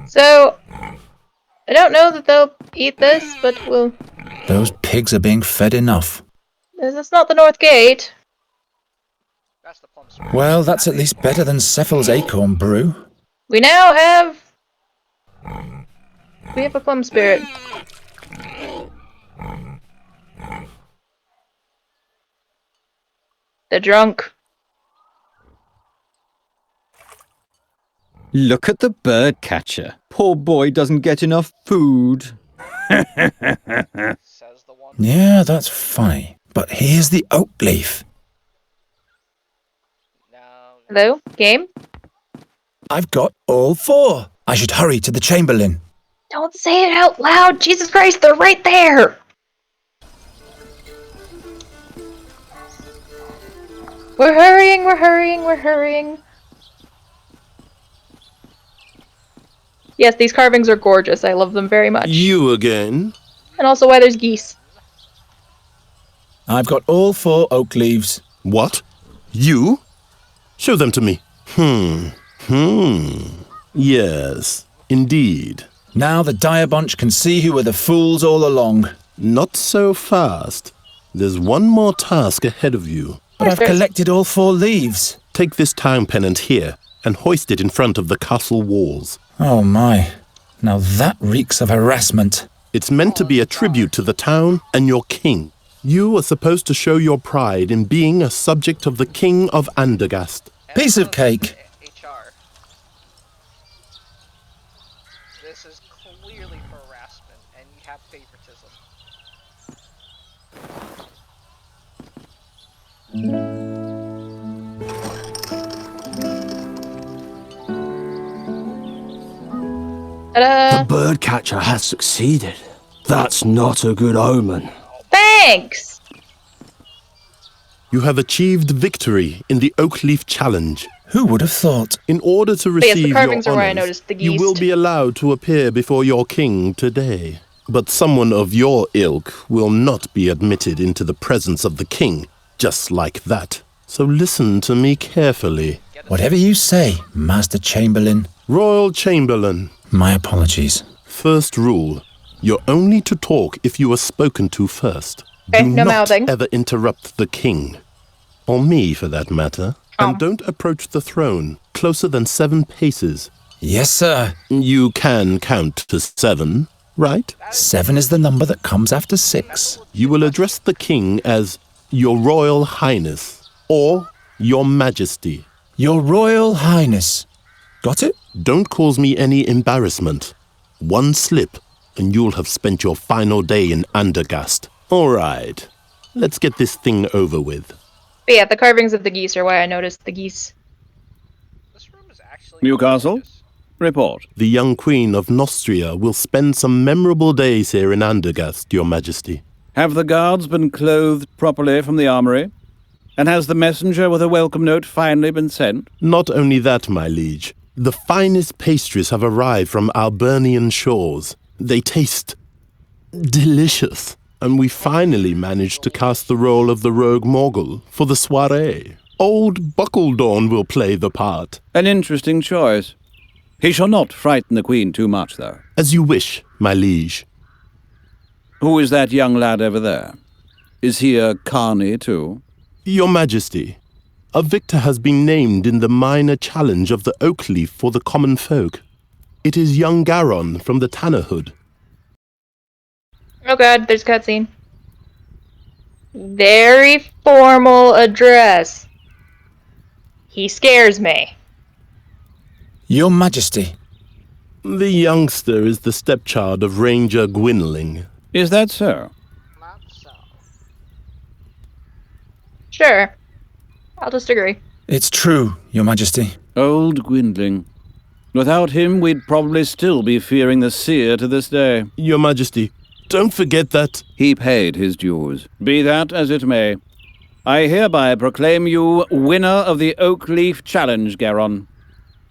So, I don't know that they'll eat this, but we'll... Those pigs are being fed enough. That's not the North Gate. That's the plum spirit. Well, that's at least better than Cephal's acorn brew. We now have... We have a plum spirit. They're drunk. Look at the bird catcher. Poor boy doesn't get enough food. Says the one. Yeah, that's funny. But here's the oak leaf. Hello? Game? I've got all 4. I should hurry to the Chamberlain. Don't say it out loud! Jesus Christ, they're right there! We're hurrying. Yes, these carvings are gorgeous. I love them very much. You again? And also why there's geese. I've got all 4 oak leaves. What? You? Show them to me. Yes, indeed. Now the dire bunch can see who were the fools all along. Not so fast. There's one more task ahead of you. But I've collected all 4 leaves. Take this town pennant here and hoist it in front of the castle walls. Oh my. Now that reeks of harassment. It's meant to be a tribute to the town and your king. You are supposed to show your pride in being a subject of the king of Andergast. Piece of cake. HR. This is clearly harassment, and you have favoritism. The birdcatcher has succeeded. That's not a good omen. Thanks! You have achieved victory in the Oakleaf Challenge. Who would have thought? In order to Yes, the receive carvings your are where I honors, noticed the you geese. will be allowed to appear before your king today. But someone of your ilk will not be admitted into the presence of the king, just like that. So listen to me carefully. Whatever you say, Master Chamberlain. Royal Chamberlain. My apologies. First rule, you're only to talk if you are spoken to first. Okay, Do no not mouthing. ever interrupt the king. Or me, for that matter. And don't approach the throne closer than 7 paces. Yes, sir. You can count to 7, right? 7 is the number that comes after 6. You will address the king as Your Royal Highness or Your Majesty. Your Royal Highness. Got it? Don't cause me any embarrassment. One slip, and you'll have spent your final day in Andergast. All right, let's get this thing over with. But yeah, the carvings of the geese are why I noticed the geese. Newcastle, report. The young queen of Nostria will spend some memorable days here in Andergast, Your Majesty. Have the guards been clothed properly from the armory? And has the messenger with a welcome note finally been sent? Not only that, my liege. The finest pastries have arrived from Albernian shores. They taste delicious. And we finally managed to cast the role of the rogue Morgul for the soirée. Old Buckledorn will play the part. An interesting choice. He shall not frighten the queen too much, though. As you wish, my liege. Who is that young lad over there? Is he a carney, too? Your Majesty, a victor has been named in the minor challenge of the Oakleaf for the common folk. It is young Garon from the Tannerhood. Oh god, there's a cutscene. Very formal address. He scares me. Your Majesty. The youngster is the stepchild of Ranger Gwynling. Is that so? Sure. I'll just agree. It's true, Your Majesty. Old Gwynling. Without him, we'd probably still be fearing the seer to this day. Your Majesty, don't forget that... He paid his dues. Be that as it may. I hereby proclaim you winner of the Oakleaf Challenge, Garon.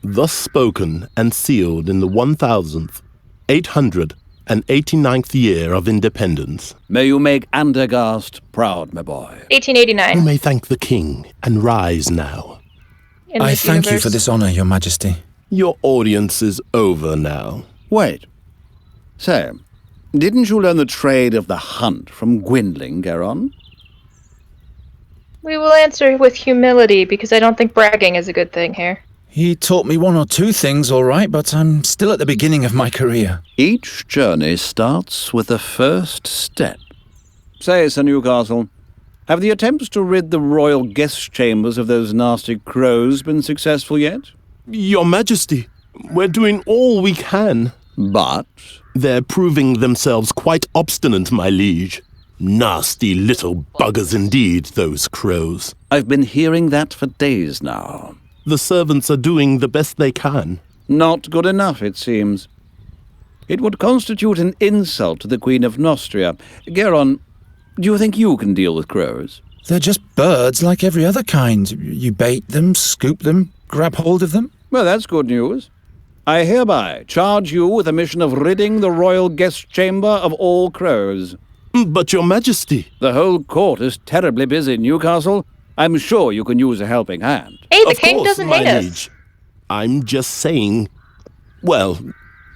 Thus spoken and sealed in the 1,889th year of independence. May you make Andergast proud, my boy. 1889. You may thank the king and rise now. I thank you for this honor, Your Majesty. Your audience is over now. Wait. Say, didn't you learn the trade of the hunt from Gwynling, Garon? We will answer with humility because I don't think bragging is a good thing here. He taught me 1 or 2 things, all right, but I'm still at the beginning of my career. Each journey starts with the first step. Say, Sir Newcastle, have the attempts to rid the royal guest chambers of those nasty crows been successful yet? Your Majesty, we're doing all we can. But? They're proving themselves quite obstinate, my liege. Nasty little buggers indeed, those crows. I've been hearing that for days now. The servants are doing the best they can. Not good enough, it seems. It would constitute an insult to the Queen of Nostria. Garon, do you think you can deal with crows? They're just birds like every other kind. You bait them, scoop them, grab hold of them. Well, that's good news. I hereby charge you with the mission of ridding the royal guest chamber of all crows. But, Your Majesty... The whole court is terribly busy, Newcastle. I'm sure you can use a helping hand. Hey, the king doesn't hate us. I'm just saying... Well,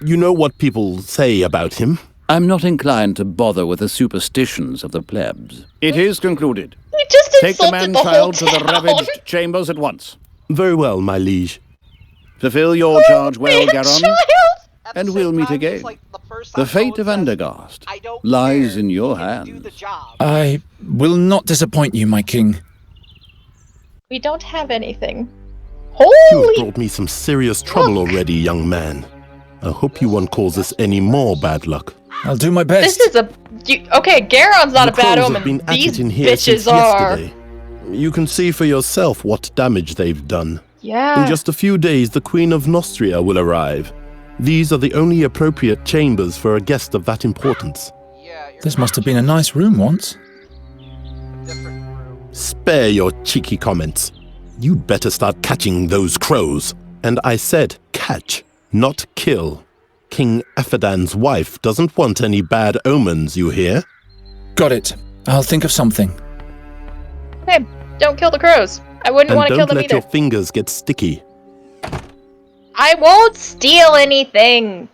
you know what people say about him. I'm not inclined to bother with the superstitions of the plebs. It is concluded. We just Take the insulted the whole man-child to the town. ravaged chambers at once. Very well, my liege. Fulfill your charge well, Garon, and we'll meet time, again. it's like the first The time fate of someone says, Andergast "I don't lies care, in your you can do hands. the job." I will not disappoint you, my king. We don't have anything. You have Holy... brought me some serious trouble already, young man. I hope you won't cause us any more bad luck. I'll do my best. This is a... Okay, Garon's not a bad crows omen. have been at These it in here since bitches are... yesterday. You can see for yourself what damage they've done. Yeah. In just a few days, the Queen of Nostria will arrive. These are the only appropriate chambers for a guest of that importance. This must have been a nice room once. Spare your cheeky comments. You'd better start catching those crows. And I said catch, not kill. King Aphedan's wife doesn't want any bad omens, you hear? Got it. I'll think of something. Hey, don't kill the crows. I wouldn't want to And kill don't them let either. your fingers get sticky. I won't steal anything.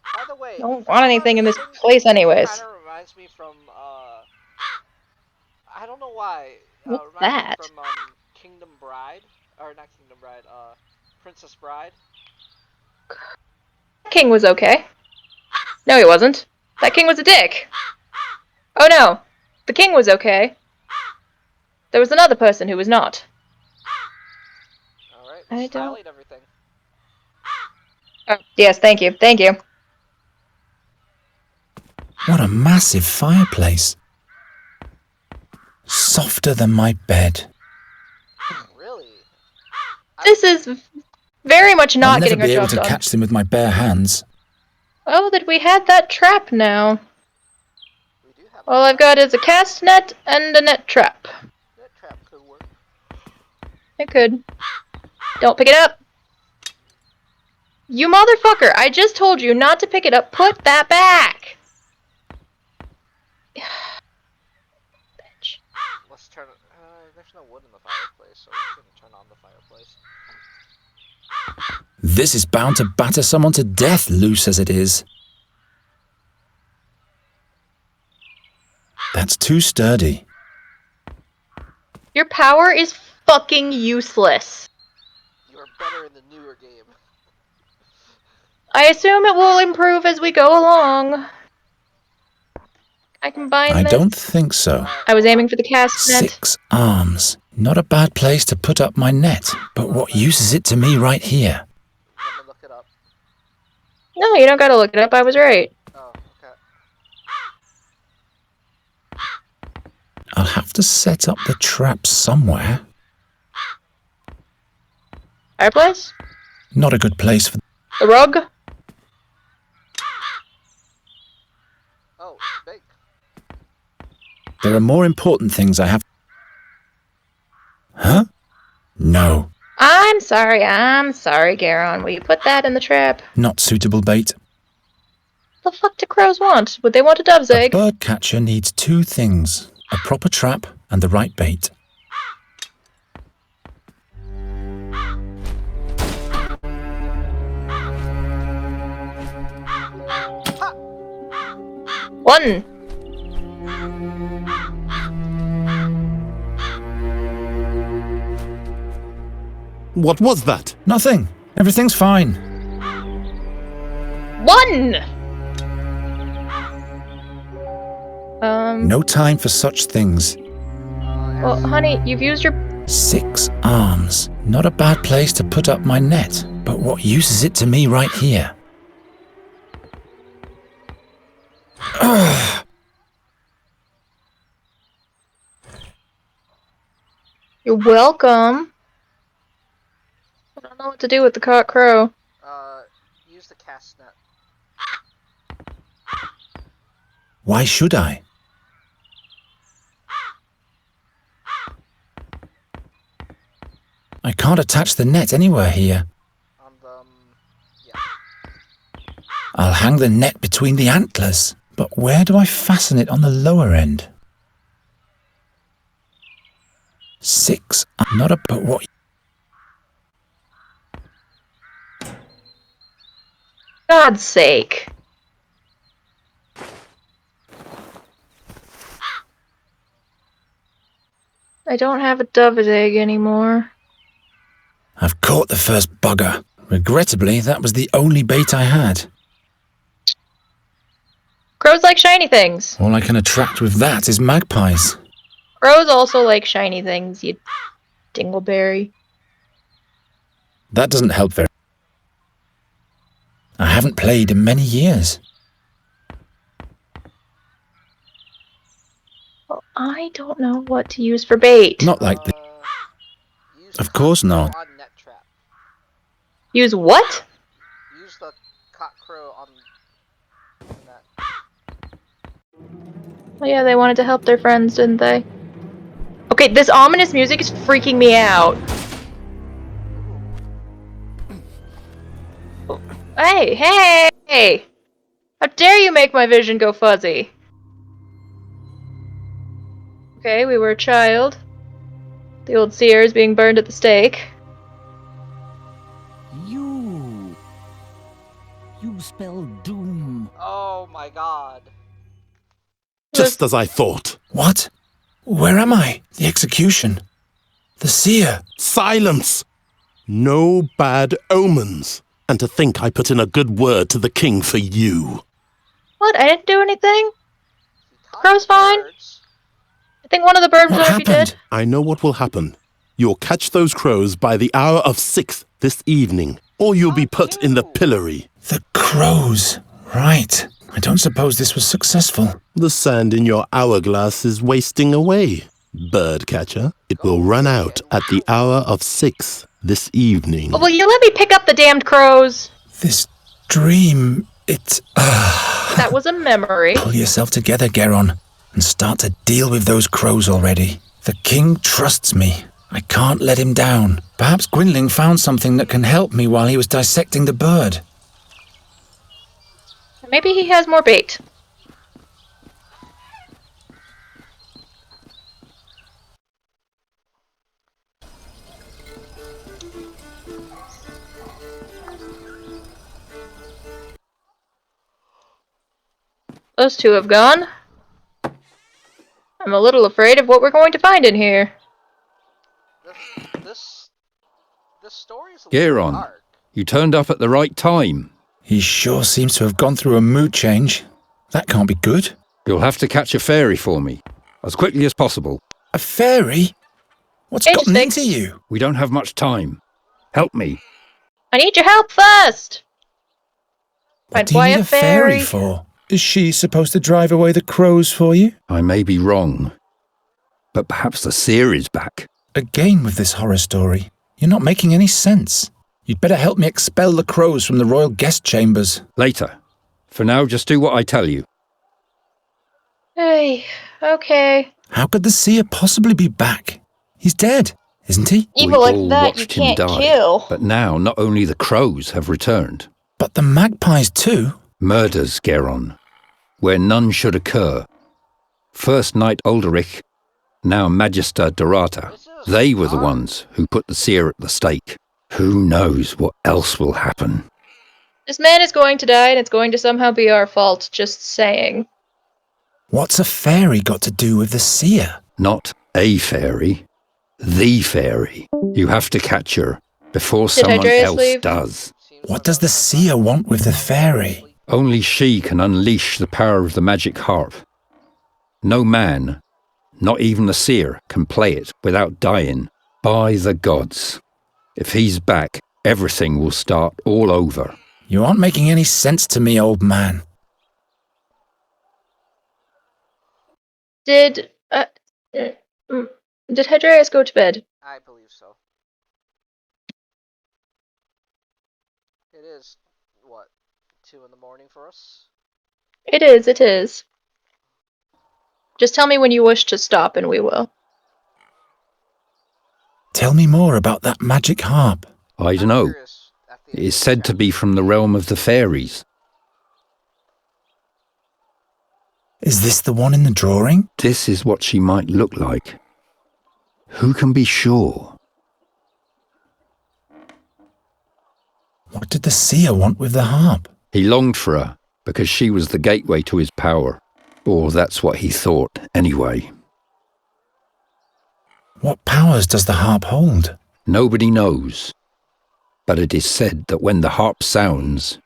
By the way, I don't want anything in this place anyways. Kind of reminds me from, I don't know why. What's Reminds that? me from, Kingdom Bride. Or not Kingdom Bride, Princess Bride. King was okay. No, he wasn't. That king was a dick. Oh no. The king was okay. There was another person who was not. Alright, I let's don't- annihilate everything. Oh, yes, thank you. Thank you. What a massive fireplace. Softer than my bed. Really? This is very much I'll not never getting our be able job to done. catch them with my bare hands. Oh, that we had that trap now. All I've got is a cast net and a net trap. That trap could work. It could. Don't pick it up. You motherfucker! I just told you not to pick it up. Put that back! Bitch. Let's turn it. There's no wood in the fireplace, so we can turn on the fireplace. This is bound to batter someone to death, loose as it is. That's too sturdy. Your power is fucking useless. You are better in the newer game. I assume it will improve as we go along. I combine I this. don't think so. I was aiming for the cast net. 6 arms. Not a bad place to put up my net. But what use is it to me right here? Let me look it up. No, you don't gotta look it up. I was right. Oh, okay. I'll have to set up the trap somewhere. Fireplace? Not a good place for... The rug? Oh, big. There are more important things I have... Huh? No. I'm sorry, Garon. Will you put that in the trap? Not suitable bait. What the fuck do crows want? Would they want a dove's A egg? bird catcher needs 2 things. A proper trap and the right bait. One. What was that? Nothing. Everything's fine. One! No time for such things. Well, honey, you've used your... 6 arms. Not a bad place to put up my net. But what use is it to me right here? Ugh. You're welcome. I don't know what to do with the cock crow. Use the cast net. Why should I? I can't attach the net anywhere here. Yeah. I'll hang the net between the antlers. But where do I fasten it on the lower end? 6. Not a... But what... God's sake. I don't have a dove's egg anymore. I've caught the first bugger. Regrettably, that was the only bait I had. Crows like shiny things. All I can attract with that is magpies. Crows also like shiny things, you dingleberry. That doesn't help very... I haven't played in many years. Well, I don't know what to use for bait. Not like this. Of course not. On net trap. Use what? Use the cock crow on net. Oh yeah, they wanted to help their friends, didn't they? Okay, this ominous music is freaking me out. Hey, hey! Hey, how dare you make my vision go fuzzy? Okay, we were a child. The old seer is being burned at the stake. You spell doom. Oh my god. Just as I thought. What? Where am I? The execution. The seer. Silence! No bad omens. And to think I put in a good word to the king for you. What? I didn't do anything? Crow's fine? I think one of the birds might be dead. I know what will happen. You'll catch those crows by the hour of 6 this evening, or you'll be put in the pillory. The crows. Right. I don't suppose this was successful. The sand in your hourglass is wasting away, birdcatcher. It will run out at the hour of 6 this evening. Oh, will you let me pick up the damned crows? This dream, it... That was a memory. Pull yourself together, Geron, and start to deal with those crows already. The king trusts me. I can't let him down. Perhaps Gwynling found something that can help me while he was dissecting the bird. Maybe he has more bait. Those two have gone. I'm a little afraid of what we're going to find in here. This story's a little Geron, dark. you turned up at the right time. He sure seems to have gone through a mood change. That can't be good. You'll have to catch a fairy for me, as quickly as possible. A fairy? What's gotten into you? We don't have much time. Help me. I need your help first. What do you need a fairy for? Is she supposed to drive away the crows for you? I may be wrong, but perhaps the seer is back. Again with this horror story. You're not making any sense. You'd better help me expel the crows from the royal guest chambers. Later. For now, just do what I tell you. Hey, okay. How could the seer possibly be back? He's dead, isn't he? Evil We like all that you watched him can't die. kill. But now, not only the crows have returned. But the magpies too? Murders, Geron, where none should occur. First Knight Ulderich, now Magister Dorata. They were the ones who put the seer at the stake. Who knows what else will happen? This man is going to die, and it's going to somehow be our fault. Just saying. What's a fairy got to do with the seer? Not a fairy. The fairy. You have to catch her before Did someone Hydreas else leave? does. What does the seer want with the fairy? Only she can unleash the power of the magic harp. No man, not even the seer, can play it without dying. By the gods. If he's back, everything will start all over. You aren't making any sense to me, old man. Did Hydreas go to bed? I believe so. It is, what, 2 in the morning for us? It is, it is. Just tell me when you wish to stop and we will. Tell me more about that magic harp. I don't know. It is said to be from the realm of the fairies. Is this the one in the drawing? This is what she might look like. Who can be sure? What did the seer want with the harp? He longed for her because she was the gateway to his power. Or that's what he thought, anyway. What powers does the harp hold? Nobody knows. But it is said that when the harp sounds,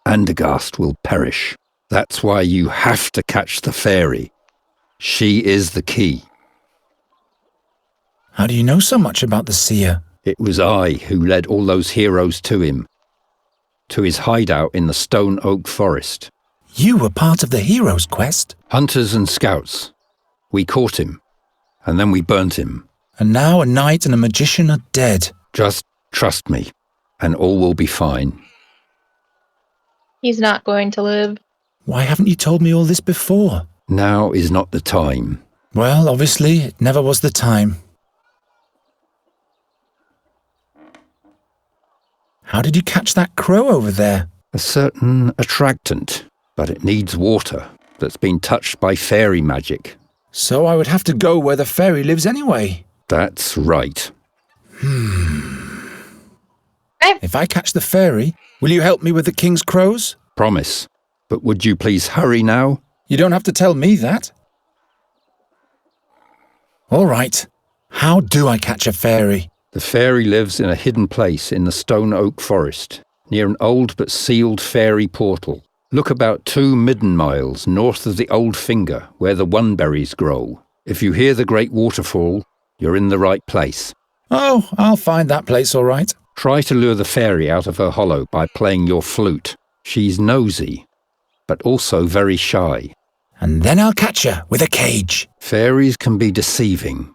Andergast will perish. That's why you have to catch the fairy. She is the key. How do you know so much about the seer? It was I who led all those heroes to him. To his hideout in the Stone Oak Forest. You were part of the hero's quest? Hunters and scouts. We caught him. And then we burnt him. And now a knight and a magician are dead. Just trust me, and all will be fine. He's not going to live. Why haven't you told me all this before? Now is not the time. Well, obviously, it never was the time. How did you catch that crow over there? A certain attractant, but it needs water that's been touched by fairy magic. So I would have to go where the fairy lives anyway. That's right. If I catch the fairy, will you help me with the king's crows? Promise. But would you please hurry now? You don't have to tell me that. All right. How do I catch a fairy? The fairy lives in a hidden place in the stone oak forest, near an old but sealed fairy portal. Look about 2 midden miles north of the Old Finger, where the oneberries grow. If you hear the great waterfall, you're in the right place. Oh, I'll find that place all right. Try to lure the fairy out of her hollow by playing your flute. She's nosy, but also very shy. And then I'll catch her with a cage. Fairies can be deceiving.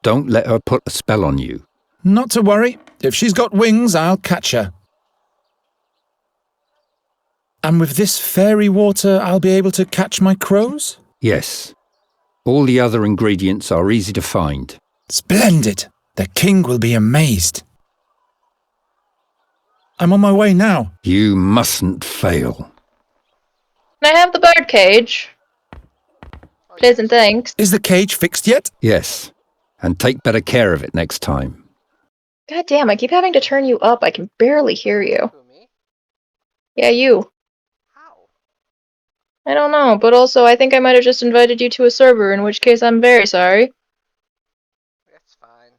Don't let her put a spell on you. Not to worry. If she's got wings, I'll catch her. And with this fairy water, I'll be able to catch my crows? Yes. All the other ingredients are easy to find. Splendid. The king will be amazed. I'm on my way now. You mustn't fail. Can I have the bird cage? Please and thanks. Is the cage fixed yet? Yes. And take better care of it next time. God damn, I keep having to turn you up. I can barely hear you. Who, me? Yeah, you. How? I don't know, but also I think I might have just invited you to a server, in which case I'm very sorry. That's fine.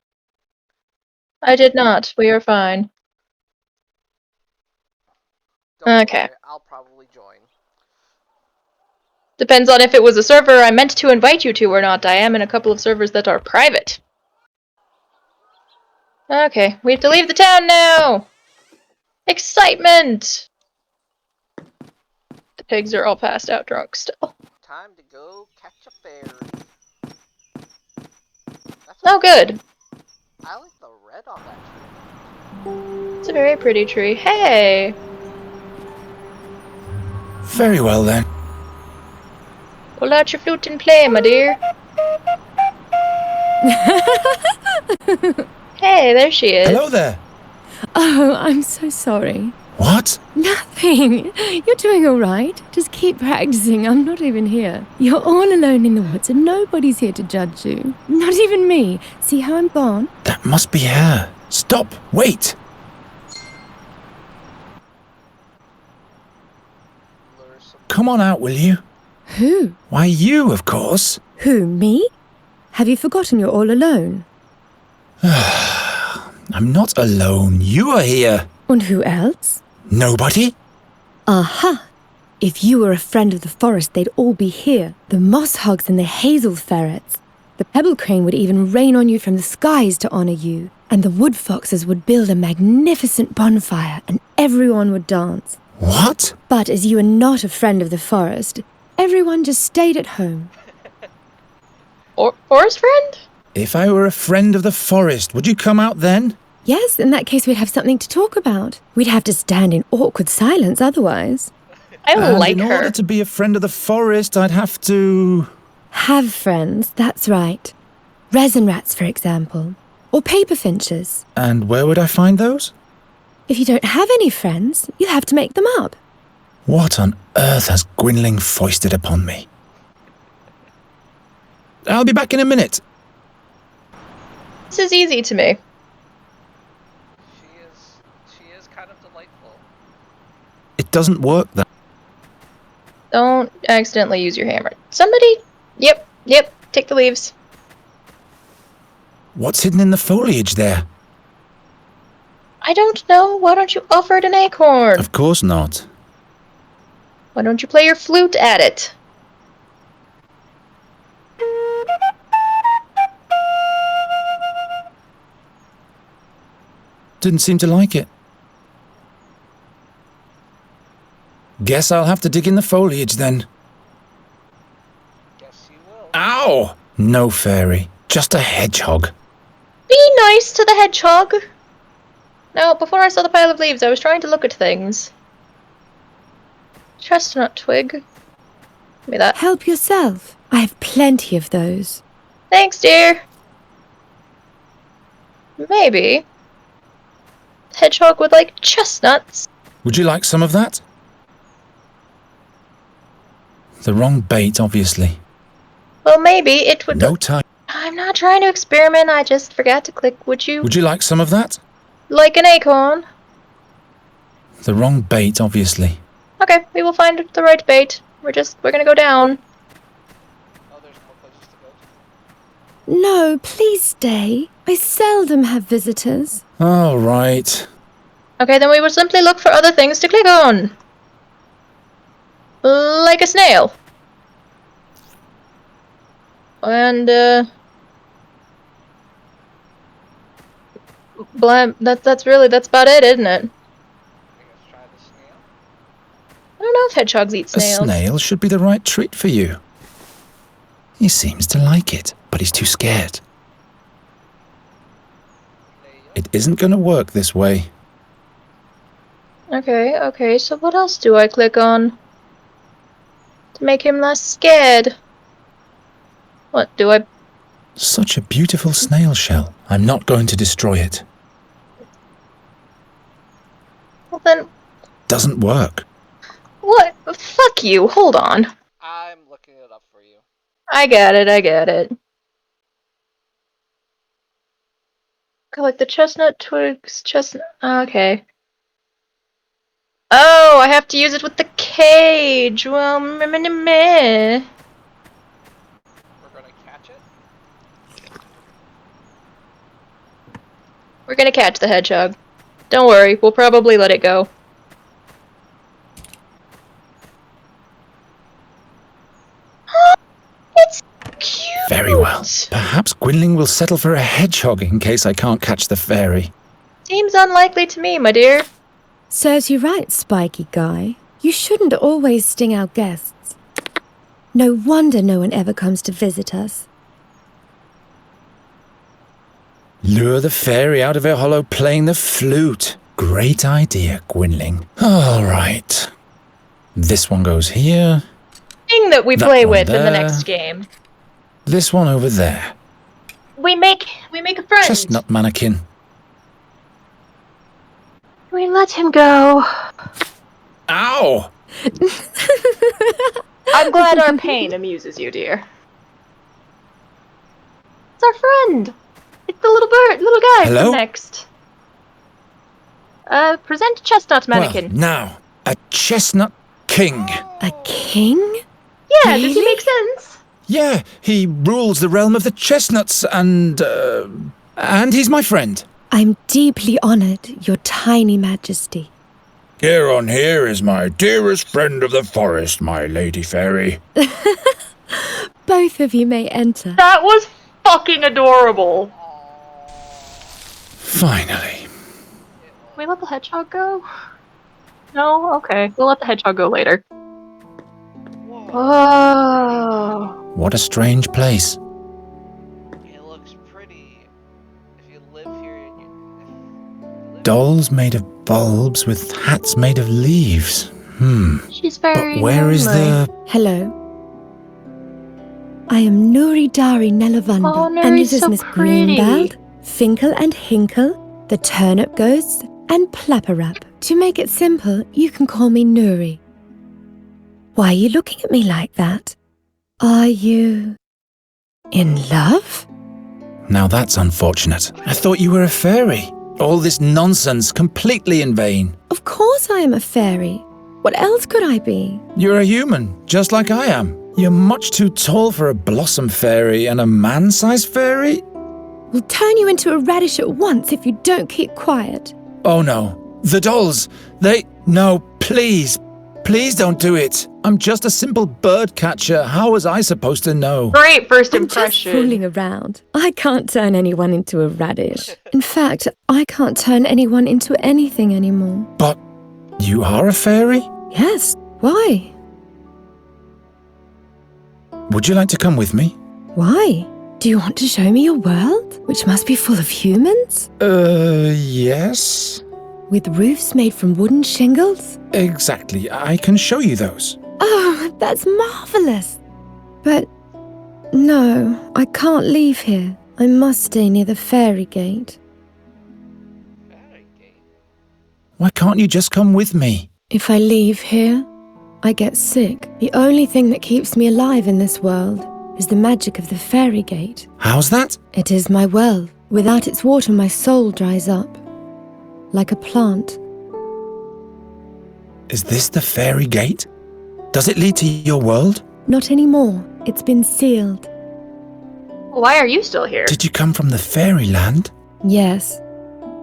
I did not. We are fine. Don't Okay. worry, I'll probably join. Depends on if it was a server I meant to invite you to or not. I am in a couple of servers that are private. Okay, we have to leave the town now! Excitement! The pigs are all passed out drunk still. Time to go catch a fairy. Oh, good. I like the red on that tree. It's a very pretty tree. Hey! Very well then. Pull out your flute and play, my dear. Hey, there she is. Hello there. Oh, I'm so sorry. What? Nothing. You're doing all right. Just keep practicing. I'm not even here. You're all alone in the woods and nobody's here to judge you. Not even me. See how I'm gone? That must be her. Stop. Wait. Come on out, will you? Who? Why, you, of course. Who, me? Have you forgotten you're all alone? I'm not alone. You are here. And who else? Nobody? Aha! If you were a friend of the forest, they'd all be here. The moss hogs and the hazel ferrets. The pebble crane would even rain on you from the skies to honor you. And the wood foxes would build a magnificent bonfire and everyone would dance. What? But as you are not a friend of the forest, everyone just stayed at home. Forest friend? If I were a friend of the forest, would you come out then? Yes, in that case we'd have something to talk about. We'd have to stand in awkward silence otherwise. I like in her. order to be a friend of the forest, I'd have to... Have friends, that's right. Resin rats, for example. Or paper finches. And where would I find those? If you don't have any friends, you'll have to make them up. What on earth has Gwynling foisted upon me? I'll be back in a minute. This is easy to me. She is kind of delightful. It doesn't work that. Don't accidentally use your hammer. Somebody... Yep, take the leaves. What's hidden in the foliage there? I don't know. Why don't you offer it an acorn? Of course not. Why don't you play your flute at it? Didn't seem to like it. Guess I'll have to dig in the foliage then. Guess you will. Ow! No fairy, just a hedgehog. Be nice to the hedgehog. Now, before I saw the pile of leaves, I was trying to look at things. Chestnut twig. Give me that. Help yourself. I have plenty of those. Thanks, dear. Maybe. The hedgehog would like chestnuts. Would you like some of that? The wrong bait, obviously. Well, maybe it would... No time. I'm not trying to experiment, I just forgot to click. Would you like some of that? like an acorn? The wrong bait, obviously. Okay, we will find the right bait. We're gonna go down. Oh, there's more places to go to. No, please stay. I seldom have visitors. All right. Okay, then we will simply look for other things to click on. Like a snail. And, that's about it, isn't it? I don't know if hedgehogs eat snails. A snail should be the right treat for you. He seems to like it, but he's too scared. It isn't going to work this way. Okay, so what else do I click on? To make him less scared. What do I... Such a beautiful snail shell. I'm not going to destroy it. Well then... Doesn't work. What? Fuck you, hold on. I'm looking it up for you. I get it. Collect the chestnut twigs, okay. Oh, I have to use it with the cage. Well, meh. We're gonna catch it? We're gonna catch the hedgehog. Don't worry, we'll probably let it go. It's cute! Very well. Perhaps Gwynling will settle for a hedgehog in case I can't catch the fairy. Seems unlikely to me, my dear. Serves you right, spiky guy. You shouldn't always sting our guests. No wonder no one ever comes to visit us. Lure the fairy out of her hollow playing the flute. Great idea, Gwynling. All right. This one goes here. Thing that we That play one with in the there. next game. This one over there. We make a friend. Chestnut mannequin. We let him go. Ow! I'm glad our pain amuses you, dear. It's our friend. It's the little guy Hello? from next. Present chestnut mannequin. Well, now, a chestnut king. A king? Yeah, Really? does he make sense? Yeah, he rules the realm of the chestnuts and he's my friend. I'm deeply honored, your tiny majesty. Here on here is my dearest friend of the forest, my lady fairy. Both of you may enter. That was fucking adorable. Finally. Can we let the hedgehog go? No? Okay. We'll let the hedgehog go later. Whoa. What a strange place. It looks pretty. If you live here, Dolls made of bulbs with hats made of leaves. She's very But where is the... Hello. I am Nuri Dari Nelavanda, Oh, and Nuri's this is so Miss pretty. Greenbelt, Finkel and Hinkle, the Turnip Ghosts, and Plapperap. To make it simple, you can call me Nuri. Why are you looking at me like that? Are you... in love? Now that's unfortunate. I thought you were a fairy. All this nonsense completely in vain. Of course I am a fairy. What else could I be? You're a human, just like I am. You're much too tall for a blossom fairy and a man-sized fairy? We'll turn you into a radish at once if you don't keep quiet. Oh no. The dolls, No, please. Please don't do it. I'm just a simple bird catcher. How was I supposed to know? Great first I'm just impression. fooling around. I can't turn anyone into a radish. In fact, I can't turn anyone into anything anymore. But you are a fairy? Yes, why? Would you like to come with me? Why? Do you want to show me your world, which must be full of humans? Yes. With roofs made from wooden shingles? Exactly. I can show you those. Oh, that's marvelous. But no, I can't leave here. I must stay near the fairy gate. Why can't you just come with me? If I leave here, I get sick. The only thing that keeps me alive in this world is the magic of the fairy gate. How's that? It is my well. Without its water, my soul dries up. Like a plant. Is this the fairy gate? Does it lead to your world? Not anymore. It's been sealed. Why are you still here? Did you come from the fairyland? Yes.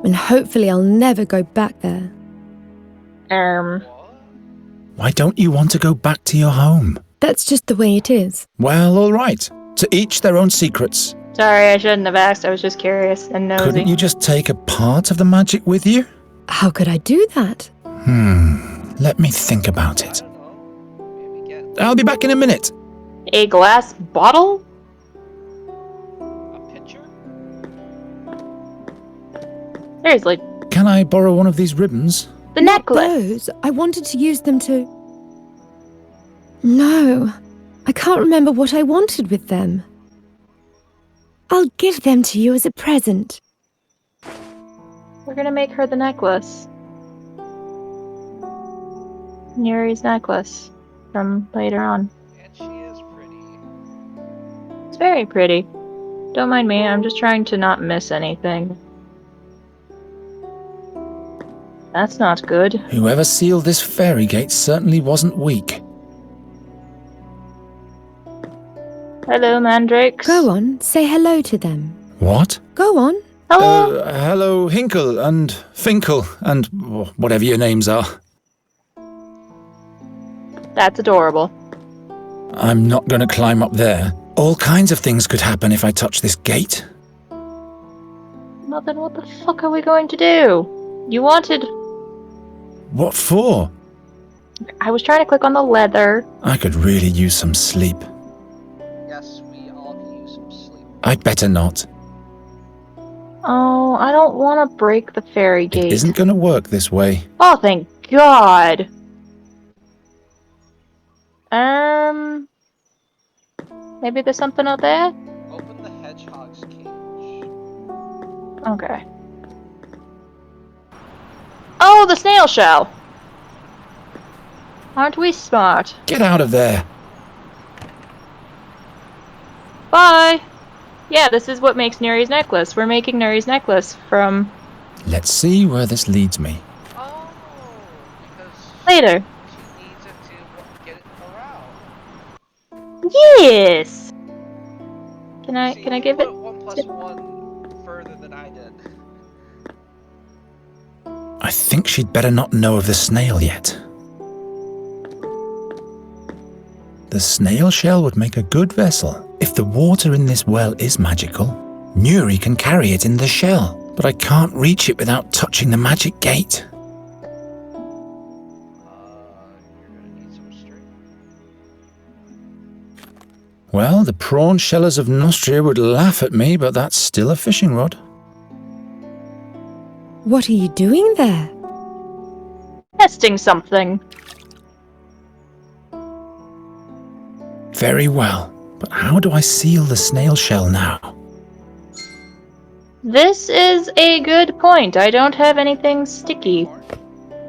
And hopefully I'll never go back there. Why don't you want to go back to your home? That's just the way it is. Well, all right. To each their own secrets. Sorry, I shouldn't have asked. I was just curious and nosy. Couldn't you just take a part of the magic with you? How could I do that? Let me think about it. I'll be back in a minute. A glass bottle? A pitcher? Seriously. Can I borrow one of these ribbons? The necklace. Those. I wanted to use them to... No. I can't remember what I wanted with them. I'll give them to you as a present. We're gonna make her the necklace. Neri's necklace. From later on. And she is pretty. It's very pretty. Don't mind me, I'm just trying to not miss anything. That's not good. Whoever sealed this fairy gate certainly wasn't weak. Hello, mandrakes. Go on, say hello to them. What? Go on. Hello. Hello, Hinkle and Finkel and whatever your names are. That's adorable. I'm not going to climb up there. All kinds of things could happen if I touch this gate. Well, then what the fuck are we going to do? You wanted... What for? I was trying to click on the leather. I could really use some sleep. Yes, we all can use some sleep. I better not. Oh, I don't want to break the fairy gate. It isn't going to work this way. Oh, thank God. Maybe there's something out there? Open the hedgehog's cage. Okay. Oh, the snail shell! Aren't we smart? Get out of there. Bye! Yeah, this is what makes Neri's necklace. We're making Neri's necklace from... Let's see where this leads me. Oh, because later. she needs it to get it morale. Yes! Can I give it? 1 plus 1 further than I did. I think she'd better not know of the snail yet. The snail shell would make a good vessel. If the water in this well is magical, Nuri can carry it in the shell. But I can't reach it without touching the magic gate. You're gonna need some string. Well, the prawn shellers of Nostria would laugh at me, but that's still a fishing rod. What are you doing there? Testing something. Very well, but how do I seal the snail shell now? This is a good point. I don't have anything sticky.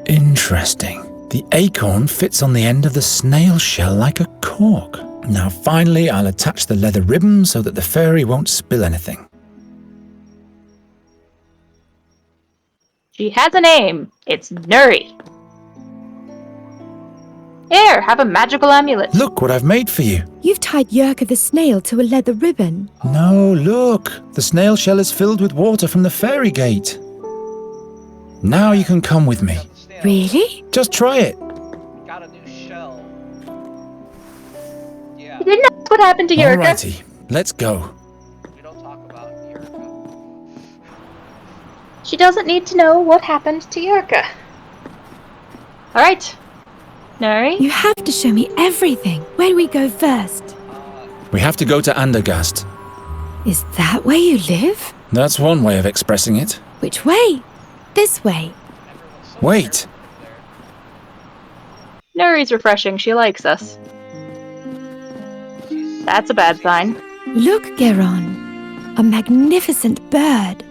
Interesting. The acorn fits on the end of the snail shell like a cork. Now finally, I'll attach the leather ribbon so that the fairy won't spill anything. She has a name. It's Nuri. Here, have a magical amulet. Look what I've made for you. You've tied Yerka the snail to a leather ribbon. No, look. The snail shell is filled with water from the fairy gate. Now you can come with me. Really? Just try it. Got a new shell. Yeah. You didn't ask what happened to Yerka. Alrighty, let's go. We don't talk about Yerka. She doesn't need to know what happened to Yerka. Alright. Nuri? You have to show me everything. Where do we go first? We have to go to Andergast. Is that where you live? That's one way of expressing it. Which way? This way. Wait. Nuri's refreshing. She likes us. That's a bad sign. Look, Geron. A magnificent bird.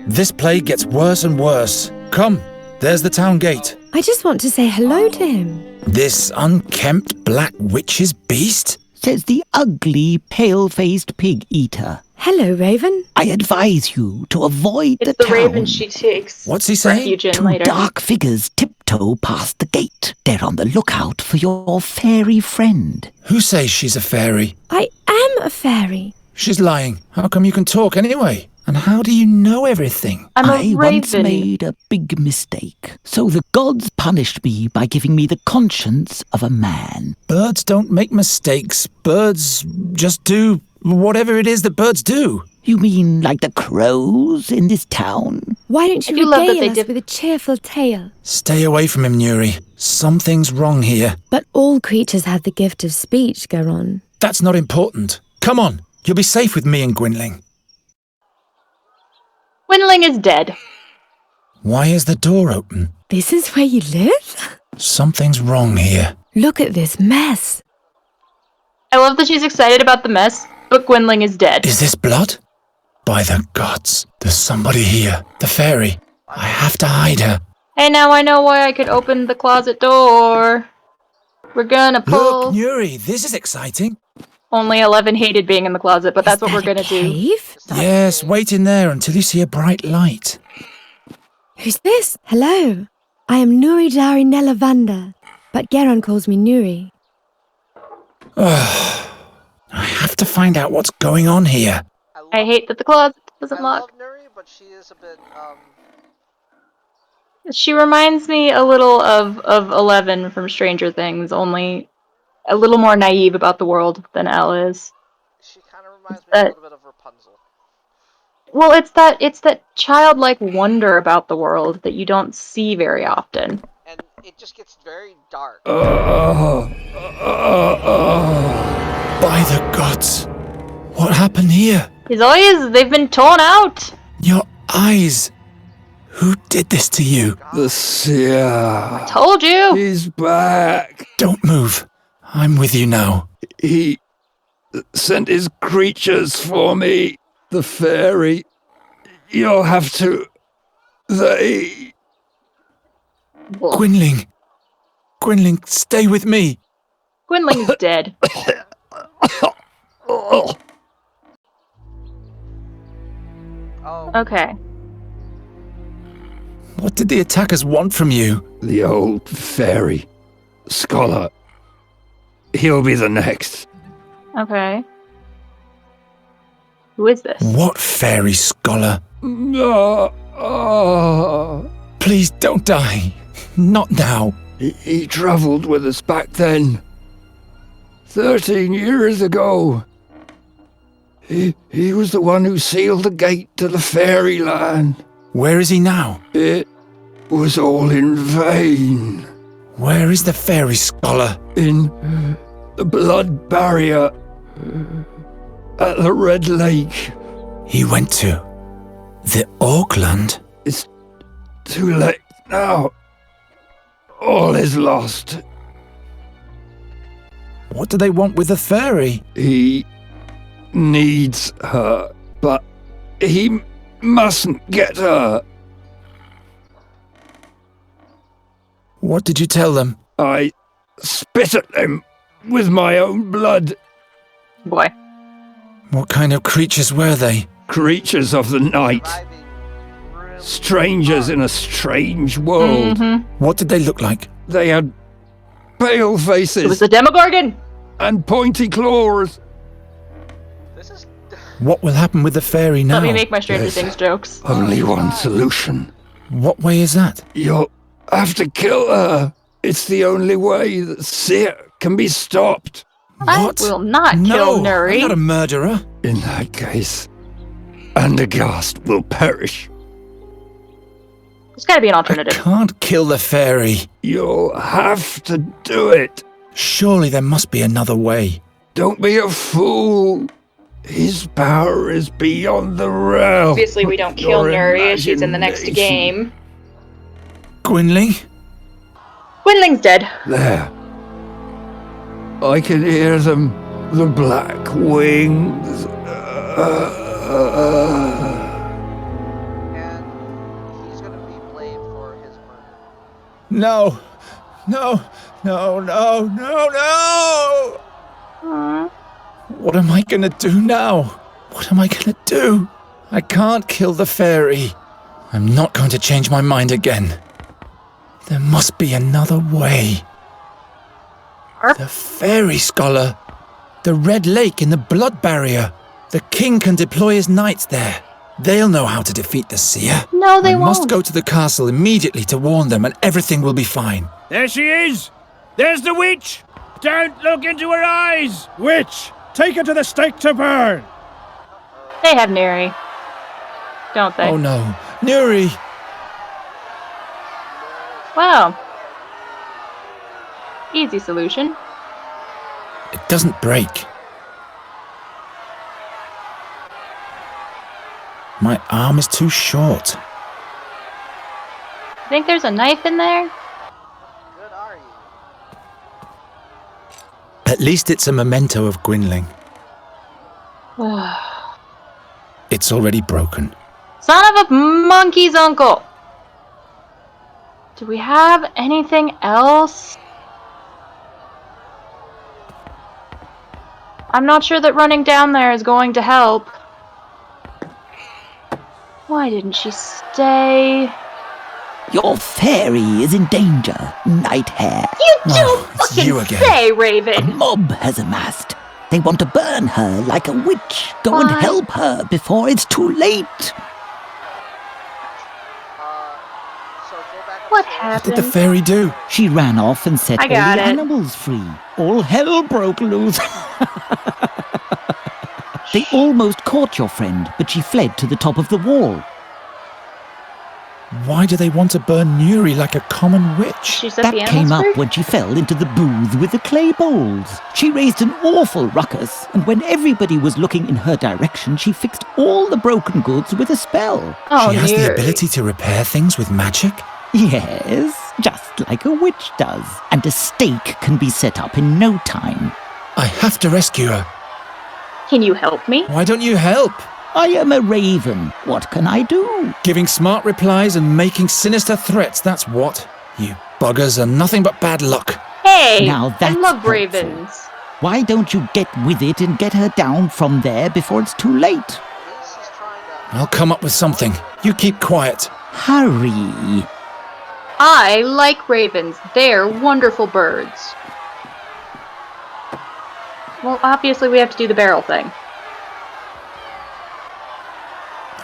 This plague gets worse and worse. Come, There's the town gate. I just want to say hello to him. This unkempt black witch's beast? Says the ugly, pale-faced pig-eater. Hello, Raven. I advise you to avoid It's the the town. Raven she takes What's he saying? refuge in Two later. dark figures tiptoe past the gate. They're on the lookout for your fairy friend. Who says she's a fairy? I am a fairy. She's lying. How come you can talk anyway? And how do you know everything? I'm a I once raven. made a big mistake. So the gods punished me by giving me the conscience of a man. Birds don't make mistakes. Birds just do whatever it is that birds do. You mean like the crows in this town? Why don't you do love that regale they us dip- with a cheerful tale? Stay away from him, Nuri. Something's wrong here. But all creatures have the gift of speech, Garon. That's not important. Come on. You'll be safe with me and Gwynling. Gwynling is dead. Why is the door open? This is where you live? Something's wrong here. Look at this mess. I love that she's excited about the mess, but Gwynling is dead. Is this blood? By the gods, there's somebody here. The fairy. I have to hide her. Hey, now I know why I could open the closet door. We're gonna pull. Look, Nuri, this is exciting. Only 11 hated being in the closet, but that's what we're gonna do. Cave? Yes, wait in there until you see a bright light. Who's this? Hello. I am Nuri Dari Nelavanda, but Garon calls me Nuri. I have to find out what's going on here. I hate that the closet doesn't I lock. love Nuri, but she is a bit, She reminds me a little of 11 from Stranger Things, only a little more naive about the world than Elle is. she kind of reminds me a little bit of Rapunzel. Well, it's that childlike wonder about the world that you don't see very often. And it just gets very dark. By the gods. What happened here? His eyes, they've been torn out. Your eyes. Who did this to you? The seer. Told you. He's back. Don't move. I'm with you now. He sent his creatures for me. The fairy. You'll have to... They... Gwynling. Gwynling, stay with me. Gwynling's dead. Okay. What did the attackers want from you? The old fairy. Scholar. He'll be the next. Okay. Who is this? What fairy scholar? Please don't die. Not now. He travelled with us back then. 13 years ago. He was the one who sealed the gate to the fairyland. Where is he now? It was all in vain. Where is the fairy scholar? In the blood barrier at the Red Lake. He went to the Auckland? It's too late now. All is lost. What do they want with the fairy? He needs her, but he mustn't get her. What did you tell them? I spit at them with my own blood. Boy. What kind of creatures were they? Creatures of the night. Strangers in a strange world. What did they look like? They had pale faces. It was the Demogorgon! And pointy claws. What will happen with the fairy now? Let me make my Stranger Things jokes. Only one solution. What way is that? You'll have to kill her. It's the only way that Seer can be stopped. What? I will not kill No, Nuri. I'm not a murderer. In that case, Andergast will perish. There's gotta be an alternative. Can't kill the fairy. You'll have to do it. Surely there must be another way. Don't be a fool. His power is beyond the realm. Obviously, we don't kill Your Nuri. She's in the next imagination. game. Gwynling? Gwynling's dead. There. I can hear them. The black wings. And he's gonna be blamed for his murder. No. No. No, no, no, no! Aww. What am I gonna do now? What am I gonna do? I can't kill the fairy. I'm not going to change my mind again. There must be another way. The fairy scholar. The Red Lake in the Blood Barrier. The king can deploy his knights there. They'll know how to defeat the seer. No, they I won't. must go to the castle immediately to warn them and everything will be fine. There she is! There's the witch! Don't look into her eyes! Witch, take her to the stake to burn! They have Neri. Don't they? Oh no. Nuri! Well. Easy solution. It doesn't break. My arm is too short. Think there's a knife in there? Good are you? At least it's a memento of Gwynling. It's already broken. Son of a monkey's uncle! Do we have anything else? I'm not sure that running down there is going to help. Why didn't she stay? Your fairy is in danger, Nighthare. You don't fucking you again. say, A Raven! mob has amassed. They want to burn her like a witch. Go and Why? help her before it's too late. So go back What upstairs. What did the happened? fairy do? She ran off and set I all the got it. animals free. All hell broke loose. They almost caught your friend, but she fled to the top of the wall. Why do they want to burn Nuri like a common witch? She set That the came animals up free? when she fell into the booth with the clay bowls. She raised an awful ruckus, and when everybody was looking in her direction, she fixed all the broken goods with a spell. Oh, She has the Neri. ability to repair things with magic? Yes, just like a witch does. And a stake can be set up in no time. I have to rescue her. Can you help me? Why don't you help? I am a raven. What can I do? Giving smart replies and making sinister threats, that's what. You buggers are nothing but bad luck. Hey! Now I that's love helpful. ravens. Why don't you get with it and get her down from there before it's too late? At least he's trying to. I'll come up with something. You keep quiet. Hurry. I like ravens. They're wonderful birds. Well, obviously we have to do the barrel thing.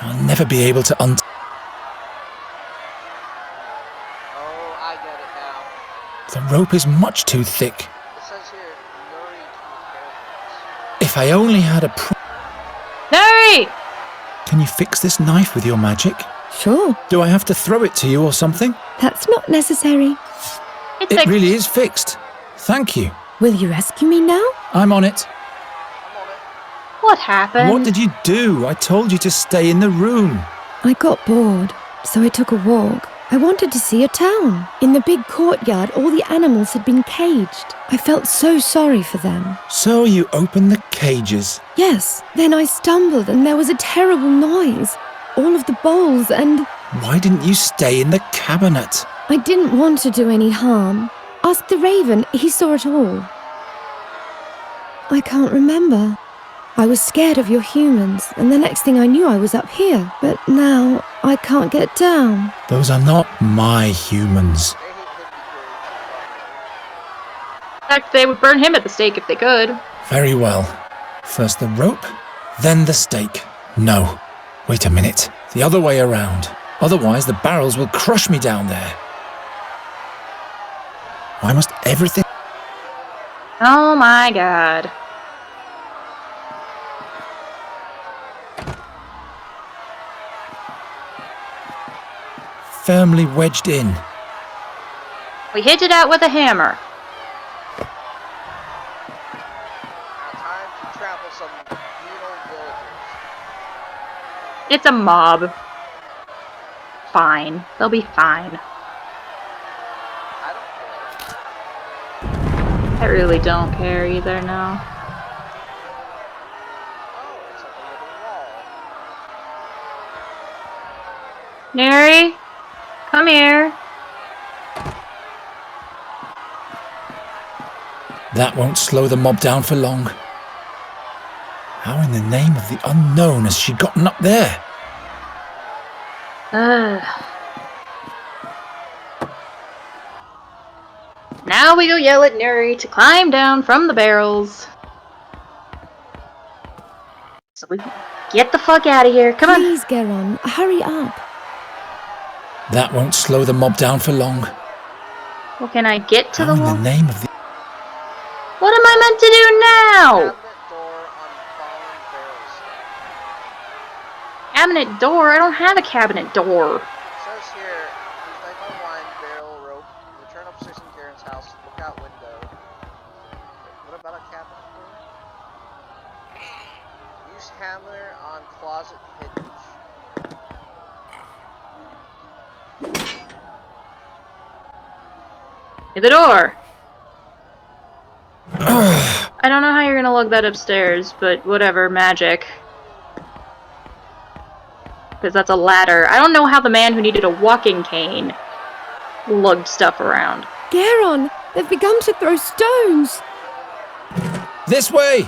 I'll never be able to Oh, I get it now. The rope is much too thick. It says here, Nuri can repair things. If I only had a Neri! Can you fix this knife with your magic? Sure, Do I have to throw it to you or something? that's not necessary. It's It like, really is fixed. Thank you. Will you rescue me now? I'm on it. I'm on it. what happened? What did you do? I told you to stay in the room. I got bored, so I took a walk. I wanted to see a town. In the big courtyard, all the animals had been caged. I felt so sorry for them. So you opened the cages. Yes, then I stumbled and there was a terrible noise. All of the bowls and Why didn't you stay in the cabinet? I didn't want to do any harm. Ask the raven, he saw it all. I can't remember. I was scared of your humans, and the next thing I knew I was up here. But now I can't get down. Those are not my humans. In fact, they would burn him at the stake if they could. Very well. First the rope, then the stake. No. Wait a minute. The other way around. Otherwise the barrels will crush me down there. Why must everything... Oh my god. firmly wedged in? We hit it out with a hammer. Time to trample some penal villagers. It's a mob. Fine. They'll be fine. I really don't care either now. Neri, come here. That won't slow the mob down for long. How in the name of the unknown has she gotten up there? Now we go yell at Nuri to climb down from the barrels. So we can get the fuck out of here. Come on. Please, Geron, hurry up. That won't slow the mob down for long. Well, can I get to the wall? In the name of the... What am I meant to do now? Cabinet door? I don't have a cabinet door. It says here, use knife on line, barrel, rope, return upstairs in Garen's house, look out window. What about a cabinet door? Use hammer on closet hinge. Hit the door. I don't know how you're gonna lug that upstairs, but whatever, magic. Because that's a ladder. I don't know how the man who needed a walking cane lugged stuff around. Geron, they've begun to throw stones. This way!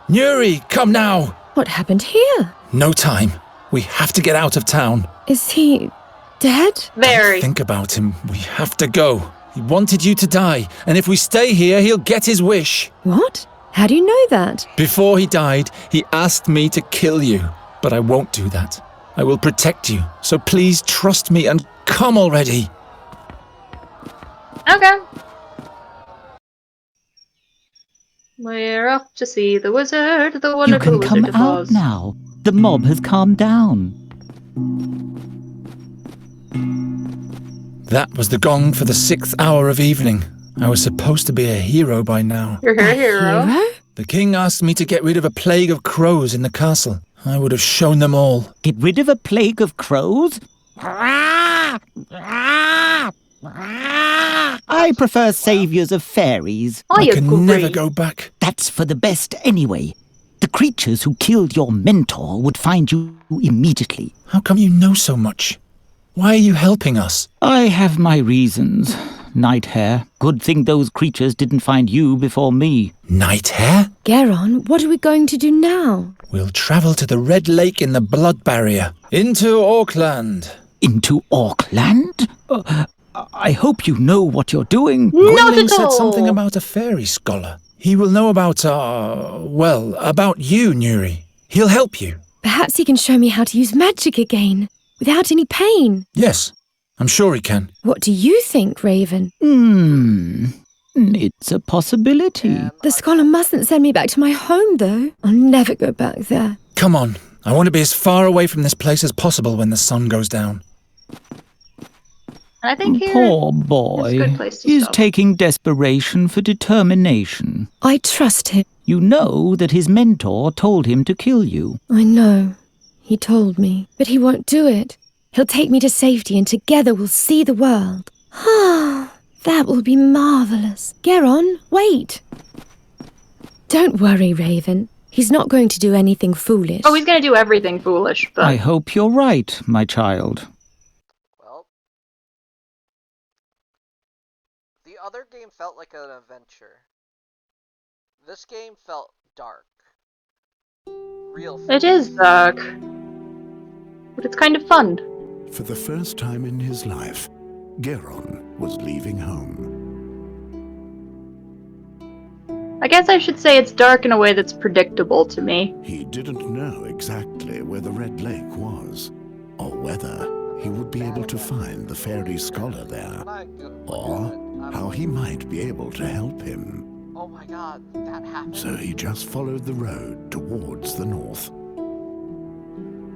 Nuri, come now! What happened here? No time. We have to get out of town. Is he dead? Very. Think about him. We have to go. He wanted you to die, and if we stay here, he'll get his wish. What? How do you know that? Before he died, he asked me to kill you, but I won't do that. I will protect you, so please trust me and come already. Okay. We're off to see the wizard, the You wonderful can Wizard come of out Oz. now. The mob has calmed down. That was the gong for the 6th hour of evening. I was supposed to be a hero by now. You're a hero. The king asked me to get rid of a plague of crows in the castle. I would have shown them all. Get rid of a plague of crows? I prefer saviors of fairies. I can never go back. That's for the best anyway. The creatures who killed your mentor would find you immediately. How come you know so much? Why are you helping us? I have my reasons. Night Hare. Good thing those creatures didn't find you before me. Night Hare? Geron, what are we going to do now? We'll travel to the Red Lake in the Blood Barrier. Into Auckland. Into Auckland? I hope you know what you're doing. Gwynling said something about a fairy scholar. He will know about, about you, Nuri. He'll help you. Perhaps he can show me how to use magic again, without any pain. Yes, I'm sure he can. What do you think, Raven? It's a possibility. The scholar mustn't send me back to my home, though. I'll never go back there. Come on. I want to be as far away from this place as possible when the sun goes down. I think here Poor is a boy good place to is stop. taking desperation for determination. I trust him. You know that his mentor told him to kill you. I know. He told me. But he won't do it. He'll take me to safety and together we'll see the world. Ah, that will be marvellous. Geron, wait. Don't worry, Raven. He's not going to do anything foolish. Oh, he's going to do everything foolish, but... I hope you're right, my child. Well, the other game felt like an adventure. This game felt dark. Real fun. It is dark. But it's kind of fun. For the first time in his life, Geron was leaving home. I guess I should say it's dark in a way that's predictable to me. He didn't know exactly where the Red Lake was, or whether he would be able to find the fairy scholar there, or how he might be able to help him. Oh my god, that happened. So he just followed the road towards the north.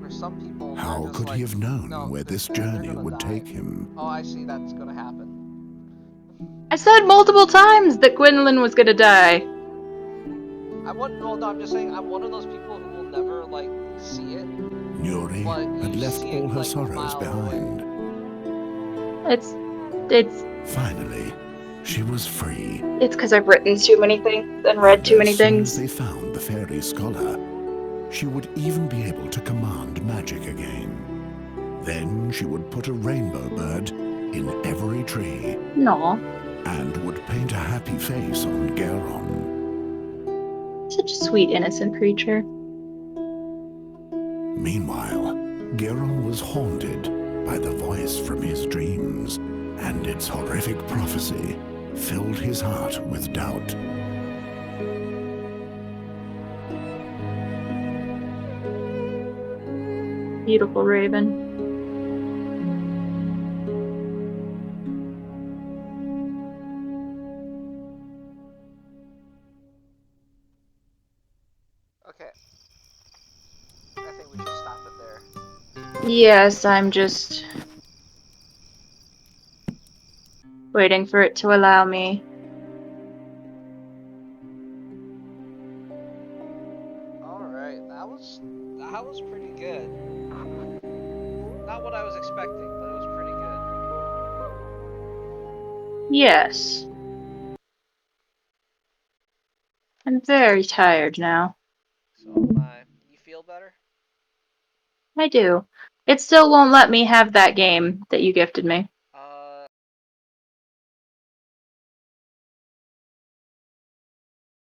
For some people, How just could like, he have known no, where this they're journey gonna would die. take him? Oh, I see that's gonna happen. I said multiple times that Gwendolyn was gonna die. I'm just saying, I'm one of those people who will never, like, see it. Nuri had left all her sorrows behind. It's Finally, she was free. It's because I've written too many things and read too many As soon things. as they found the fairy scholar, she would even be able to command magic again. Then she would put a rainbow bird in every tree. No. and would paint a happy face on Geron. Such a sweet, innocent creature. Meanwhile, Geron was haunted by the voice from his dreams, and its horrific prophecy filled his heart with doubt. Beautiful raven. Okay. I think we should stop it there. Yes, I'm just waiting for it to allow me. Alright, that was pretty good. Not what I was expecting, but it was pretty good. Yes. I'm very tired now. So am I. You feel better? I do. It still won't let me have that game that you gifted me.